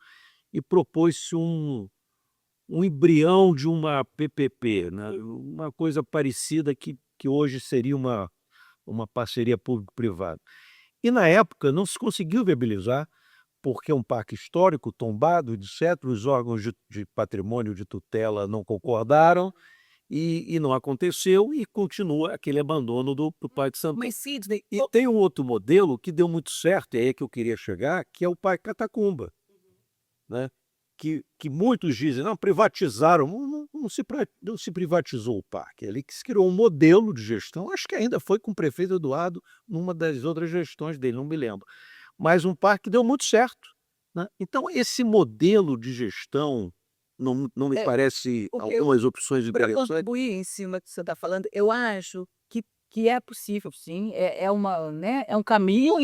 e propôs-se um embrião de uma PPP, né? Uma coisa parecida que hoje seria uma parceria público-privada. E na época não se conseguiu viabilizar, porque é um parque histórico, tombado, etc. Os órgãos de patrimônio de tutela não concordaram, e não aconteceu, e continua aquele abandono do Parque Santana. Mas, Sidney, E tem um outro modelo que deu muito certo, e é aí que eu queria chegar, que é o Parque Catacumba, né? Que muitos dizem, não, privatizaram. Não se privatizou o parque. Ali que se criou um modelo de gestão, acho que ainda foi com o prefeito Eduardo, numa das outras gestões dele, não me lembro. Mas um parque que deu muito certo, né? Então, esse modelo de gestão não me É, parece porque eu algumas opções para interessantes? contribuir em cima do que você está falando, eu acho que é possível sim, é uma, né, é um caminho,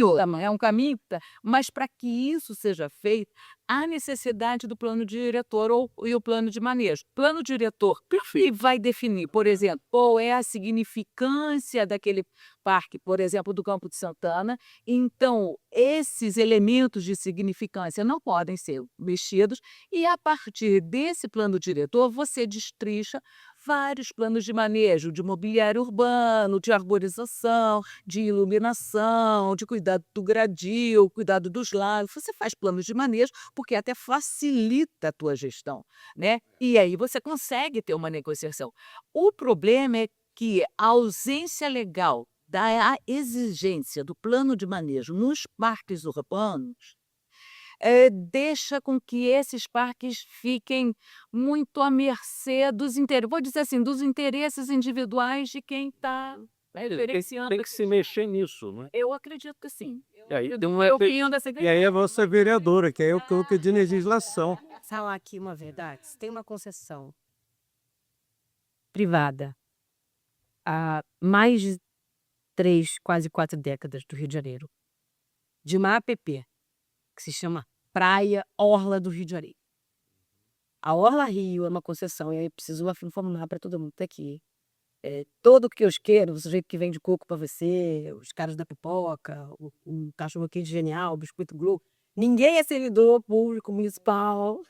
mas para que isso seja feito, há necessidade do plano diretor e o plano de manejo. Plano diretor que vai definir, por exemplo, qual é a significância daquele parque, por exemplo, do Campo de Santana. Então, esses elementos de significância não podem ser mexidos e, a partir desse plano diretor, você destrincha vários planos de manejo, de mobiliário urbano, de arborização, de iluminação, de cuidado do gradil, cuidado dos lagos. Você faz planos de manejo porque até facilita a tua gestão, né? E aí você consegue ter uma negociação. O problema é que a ausência legal da exigência do plano de manejo nos parques urbanos deixa com que esses parques fiquem muito à mercê vou dizer assim, dos interesses individuais de quem está gerenciando. Tem que se mexer nisso, né? Eu acredito que sim. E aí, Eu opino dessa e aí é você vereadora, que aí é o que eu de legislação. Falar aqui uma verdade, se tem uma concessão privada há mais de 3, quase 4 décadas do Rio de Janeiro, de uma APP, que se chama Praia Orla do Rio de Janeiro. A Orla Rio é uma concessão, e aí eu preciso informar para todo mundo que tá aqui. Todo quiosqueiro, o sujeito que vende coco para você, os caras da pipoca, o cachorro quente genial, o biscoito Globo, ninguém é servidor público municipal.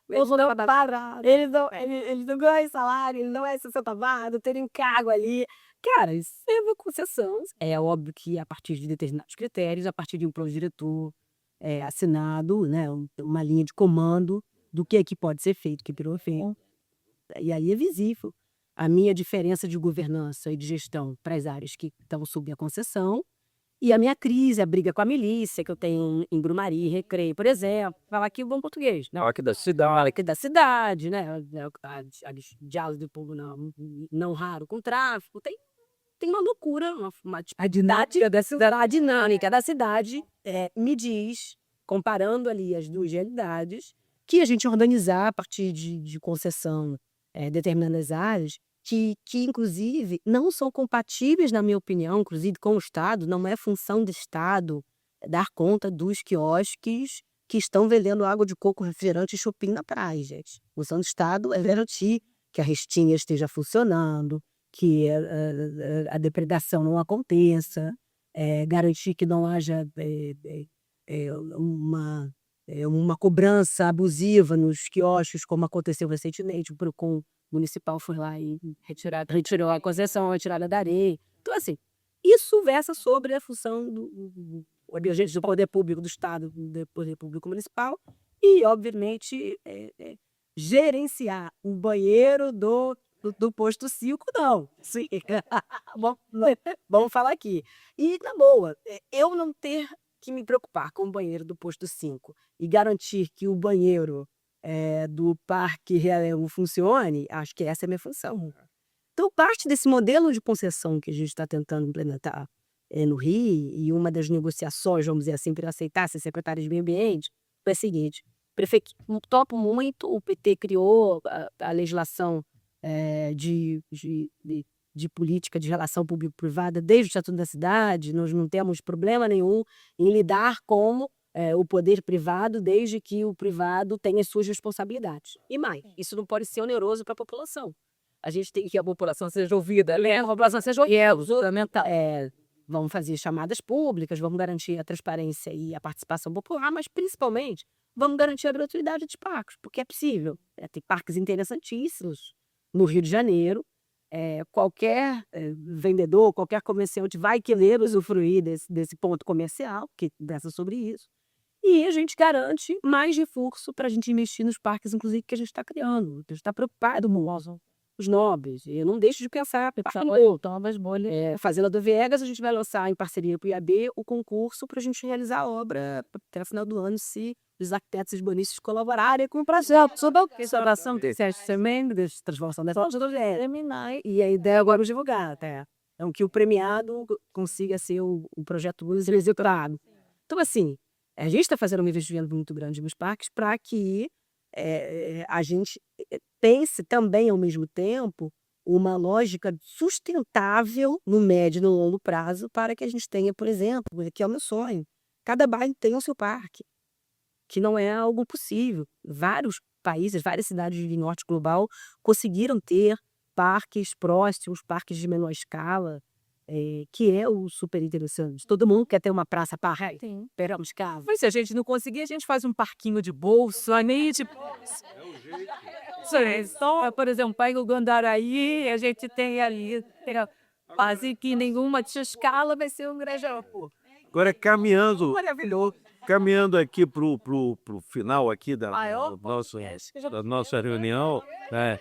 Eles não param, eles não ganham salário, ele não é sustentável, tem encargo ali. Cara, isso é uma concessão. É óbvio que a partir de determinados critérios, a partir de um plano diretor assinado, né, uma linha de comando do que é que pode ser feito, que virou feito. E aí é visível a minha diferença de governança e de gestão para as áreas que estão sob a concessão e a minha crise, a briga com a milícia que eu tenho em Grumari, Recreio, por exemplo. Falar aqui o bom português, né? Aqui da cidade. Aqui da cidade, né? A diálogo do povo não raro com tráfico. Tem uma loucura, A dinâmica da cidade. a dinâmica da cidade me diz, comparando ali as duas realidades, que a gente organizar a partir de concessão determinadas áreas, que inclusive não são compatíveis, na minha opinião, inclusive com o Estado, não é função do Estado dar conta dos quiosques que estão vendendo água de coco, refrigerante e shopping na praia, gente. A função do Estado é garantir que a restinga esteja funcionando, que a depredação não aconteça, garantir que não haja uma cobrança abusiva nos quiosques, como aconteceu recentemente, o PROCON municipal foi lá e retirou a concessão, a retirada da areia. Então, assim, isso versa sobre a função do poder público do Estado, do poder público municipal, e, obviamente, gerenciar o banheiro do posto 5, não. Sim. Vamos falar aqui. E, na boa, eu não ter que me preocupar com o banheiro do posto 5 e garantir que o banheiro do parque funcione, acho que essa é a minha função. Então, parte desse modelo de concessão que a gente está tentando implementar no Rio, e uma das negociações, vamos dizer assim, para aceitar ser secretário de meio ambiente, foi a seguinte: topo muito, o PT criou a legislação de política de relação público-privada desde o Estatuto da Cidade. Nós não temos problema nenhum em lidar com o poder privado, desde que o privado tenha as suas responsabilidades. E mais, isso não pode ser oneroso para a população. A gente tem que a população seja ouvida, né? A população seja ouvida, fundamental. Vamos fazer chamadas públicas, vamos garantir a transparência e a participação popular, mas principalmente vamos garantir a gratuidade dos parques, porque é possível. Tem parques interessantíssimos no Rio de Janeiro. Qualquer vendedor, qualquer comerciante vai querer usufruir desse ponto comercial, que versa sobre isso. E a gente garante mais recurso para a gente investir nos parques, inclusive, que a gente está criando. A gente está preocupado com os nobres. E eu não deixo de pensar Novas bolhas. Fazenda do Viegas, a gente vai lançar em parceria com o IAB o concurso para a gente realizar a obra até o final do ano, se os arquitetos e urbanistas colaborarem com o projeto sobre a restauração de também, de transformação da Fazenda do Viegas. E a ideia agora é divulgar até. Então, que o premiado consiga ser o projeto executado. Então, assim, a gente está fazendo um investimento muito grande nos parques para que a gente pense também, ao mesmo tempo, uma lógica sustentável no médio e no longo prazo para que a gente tenha, por exemplo, que é o meu sonho, cada bairro tenha o seu parque, que não é algo possível. Vários países, várias cidades de norte global conseguiram ter parques próximos, parques de menor escala, que é o super interessante. Todo mundo quer ter uma praça parque. Sim. Esperamos cá. Mas se a gente não conseguir, a gente faz um parquinho de bolso, nem de então, por exemplo, pega o Gandaraí, a gente tem ali, quase que nenhuma de escala vai ser um Grajaú. Agora, Maravilhoso. caminhando aqui pro final aqui Maior da nossa reunião, né?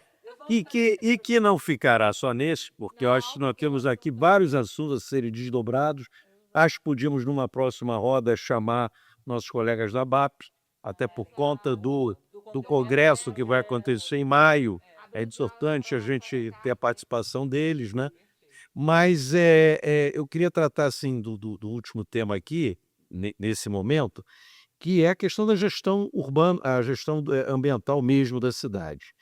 E que não ficará só nesse, porque eu acho que nós temos aqui vários assuntos a serem desdobrados. Acho que podíamos, numa próxima roda, chamar nossos colegas da BAP, até por conta do congresso que vai acontecer em maio. É importante a gente ter a participação deles, né? Mas eu queria tratar assim do último tema aqui, nesse momento, que é a questão da gestão urbana, a gestão ambiental mesmo da cidade.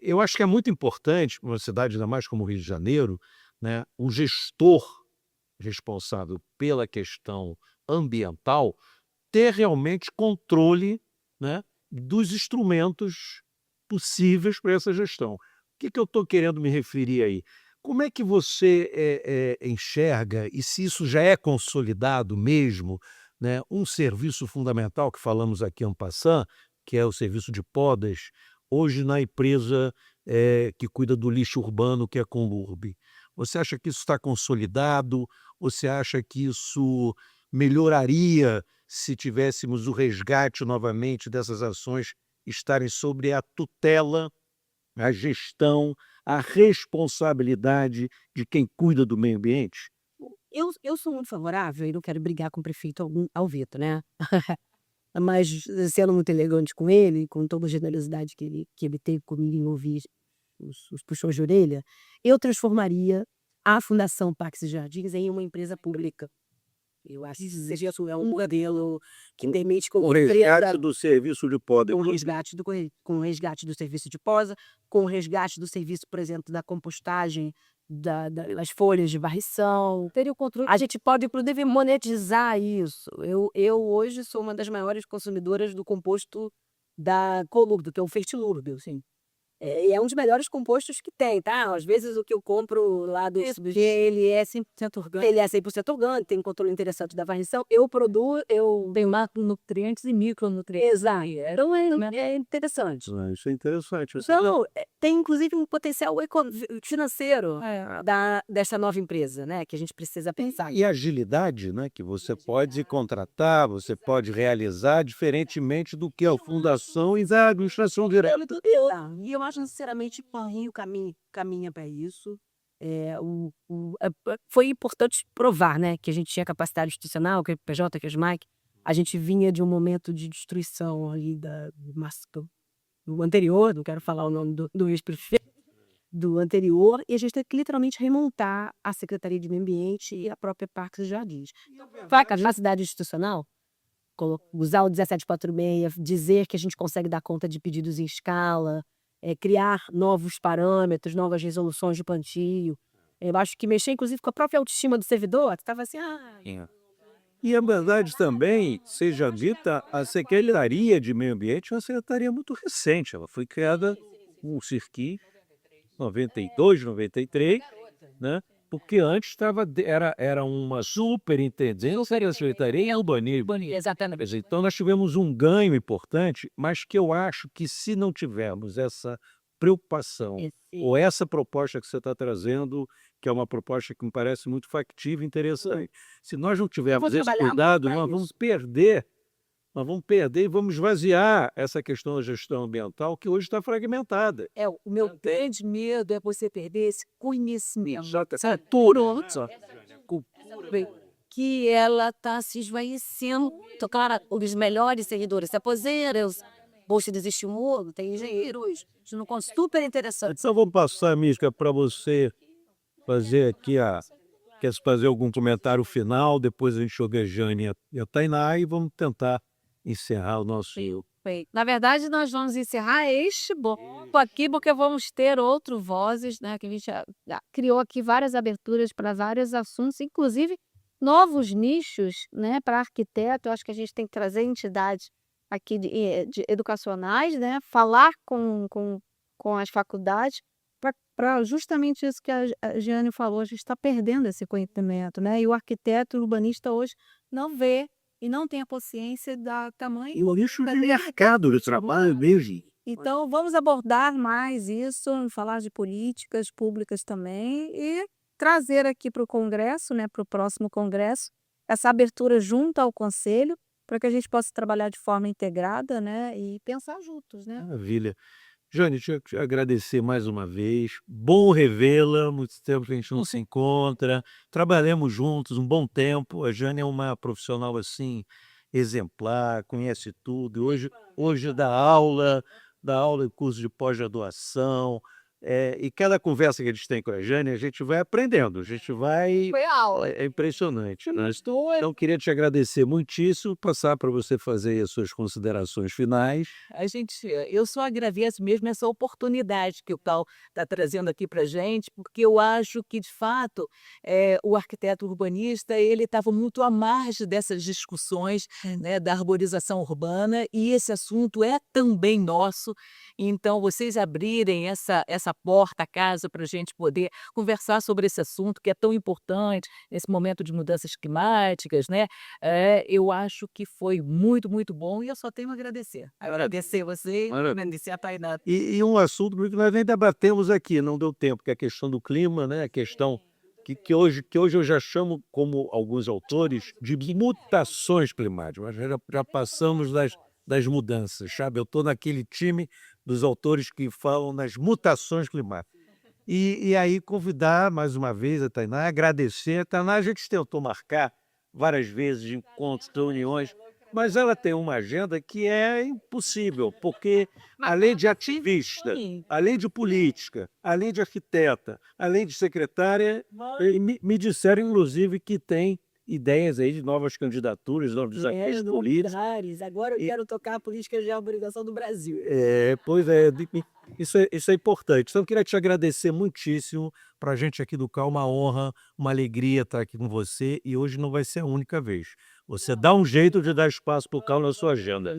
Eu acho que é muito importante, uma cidade ainda mais como o Rio de Janeiro, né, o gestor responsável pela questão ambiental ter realmente controle, né, dos instrumentos possíveis para essa gestão. O que eu estou querendo me referir aí? Como é que você enxerga, e se isso já é consolidado mesmo, né, um serviço fundamental que falamos aqui en passant, que é o serviço de podas, hoje na empresa que cuida do lixo urbano, que é a Conlurb. Você acha que isso está consolidado? Você acha que isso melhoraria se tivéssemos o resgate novamente dessas ações estarem sobre a tutela, a gestão, a responsabilidade de quem cuida do meio ambiente? Eu sou muito favorável e não quero brigar com o prefeito ao veto, né? Mas, sendo muito elegante com ele, com toda a generosidade que ele teve comigo em ouvir os puxões de orelha, eu transformaria a Fundação Parques e Jardins em uma empresa pública. Eu acho que seja isso, é um modelo que permite que O resgate do serviço de poda. com o resgate do serviço de posa, com o resgate do serviço, por exemplo, da compostagem, das folhas de varrição. Teria o controle. A gente pode, inclusive, monetizar isso. Eu hoje sou uma das maiores consumidoras do composto da Colurb, que é o Fertilurb, assim. E é um dos melhores compostos que tem, tá? Às vezes o que eu compro lá ele é 100% orgânico. Ele é 100% orgânico, tem um controle interessante da varrição. Eu produzo, eu tenho macronutrientes e micronutrientes. Exato. Então é interessante. Isso é interessante. Então, tem inclusive um potencial financeiro dessa nova empresa, né? Que a gente precisa pensar. E a agilidade, né, que você pode contratar, você pode realizar, diferentemente do que a fundação e da administração direta. E eu acho, sinceramente, que o Rio caminha para isso. Foi importante provar, né, que a gente tinha capacidade institucional, que a PJ, que a SMAC, a gente vinha de um momento de destruição ali do anterior, não quero falar o nome do ex-prefeito, do anterior, e a gente tem que literalmente remontar a Secretaria de Meio Ambiente e a própria Parques e Jardins. Vai a capacidade institucional? Usar o 1746, dizer que a gente consegue dar conta de pedidos em escala, criar novos parâmetros, novas resoluções de plantio. Eu acho que mexer, inclusive, com a própria autoestima do servidor, que estava assim, E a verdade também, seja dita, a Secretaria de Meio Ambiente é uma secretaria muito recente. Ela foi criada com o Sirqui, 92, 93, né? Porque antes era uma superintendência da Secretaria em urbanismo. exatamente. Então nós tivemos um ganho importante, mas que eu acho que se não tivermos essa preocupação ou essa proposta que você está trazendo, que é uma proposta que me parece muito factível e interessante, se nós não tivermos esse cuidado, nós vamos perder e vamos esvaziar essa questão da gestão ambiental que hoje está fragmentada. O meu grande medo é você perder esse conhecimento. Essa cultura. Que ela está se esvaecendo. Então, claro, os melhores servidores se aposentam, os bolsos desestimulam, tem engenheiros, super interessante. Então vamos passar, Mística, para você fazer aqui quer fazer algum comentário final, depois a gente joga a Jane e a Tainá e vamos tentar encerrar o nosso Perfeito. Na verdade, nós vamos encerrar este bloco aqui, porque vamos ter outro Vozes, né? Que a gente já criou aqui várias aberturas para vários assuntos, inclusive novos nichos, né? Para arquiteto. Eu acho que a gente tem que trazer entidades aqui de educacionais, né? Falar com as faculdades para justamente isso que a Giane falou. A gente está perdendo esse conhecimento, né? E o arquiteto urbanista hoje não vê e não tem a consciência da tamanho. E o nicho de mercado de trabalho mesmo. Então, vamos abordar mais isso, falar de políticas públicas também e trazer aqui para o Congresso, né, para o próximo Congresso, essa abertura junto ao Conselho, para que a gente possa trabalhar de forma integrada, né, e pensar juntos, né? Maravilha. Jane, deixa eu te agradecer mais uma vez. Bom revê-la, muito tempo que a gente não se encontra. Trabalhamos juntos um bom tempo. A Jane é uma profissional assim exemplar, conhece tudo. Hoje dá aula em curso de pós-graduação. E cada conversa que a gente tem com a Jane, a gente vai aprendendo, a gente vai. Foi aula. É impressionante, né? Então, queria te agradecer muitíssimo, passar para você fazer aí as suas considerações finais. Eu só agradeço mesmo essa oportunidade que o Cal está trazendo aqui para gente, porque eu acho que, de fato, o arquiteto urbanista ele estava muito à margem dessas discussões, né, da arborização urbana, e esse assunto é também nosso. Então, vocês abrirem essa porta, a casa, para a gente poder conversar sobre esse assunto que é tão importante nesse momento de mudanças climáticas, né? Eu acho que foi muito, muito bom e eu só tenho a agradecer. Agradecer você, Maravilha. agradecer a Tainá. E um assunto que nós nem debatemos aqui, não deu tempo, que é a questão do clima, né? A questão que hoje eu já chamo, como alguns autores, de mutações climáticas. Nós já passamos das mudanças, sabe? Eu estou naquele time dos autores que falam nas mutações climáticas. E aí convidar mais uma vez a Tainá, agradecer. A Tainá, a gente tentou marcar várias vezes encontros, reuniões, mas ela tem uma agenda que é impossível, porque além de ativista, além de política, além de arquiteta, além de secretária, me disseram inclusive que tem ideias aí de novas candidaturas, novos desafios políticos. Agora eu quero tocar a política de arborização do Brasil. Pois é, isso é importante. Então, eu queria te agradecer muitíssimo. Para a gente aqui do CAL, uma honra, uma alegria estar aqui com você. E hoje não vai ser a única vez. Você dá um jeito de dar espaço para o CAL na sua agenda.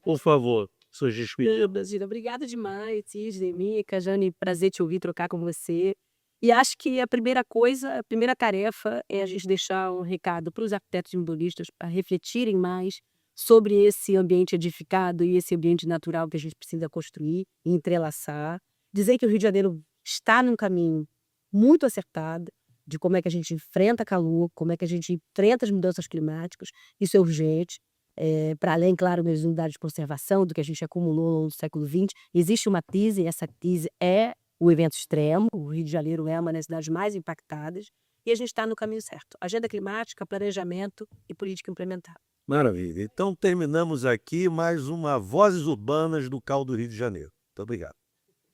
Por favor, suas despedidas. Brasília, obrigada demais, Sidney, Mica, Jane, prazer te ouvir, trocar com você. E acho que a primeira tarefa é a gente deixar um recado para os arquitetos e urbanistas para refletirem mais sobre esse ambiente edificado e esse ambiente natural que a gente precisa construir e entrelaçar. Dizer que o Rio de Janeiro está num caminho muito acertado de como é que a gente enfrenta calor, como é que a gente enfrenta as mudanças climáticas. Isso é urgente. Para além, claro, das unidades de conservação, do que a gente acumulou ao longo do século XX, existe uma tese, e essa tese é o evento extremo. O Rio de Janeiro é uma das cidades mais impactadas e a gente está no caminho certo. Agenda climática, planejamento e política implementada. Maravilha. Então, terminamos aqui mais uma Vozes Urbanas do CAL do Rio de Janeiro. Muito obrigado.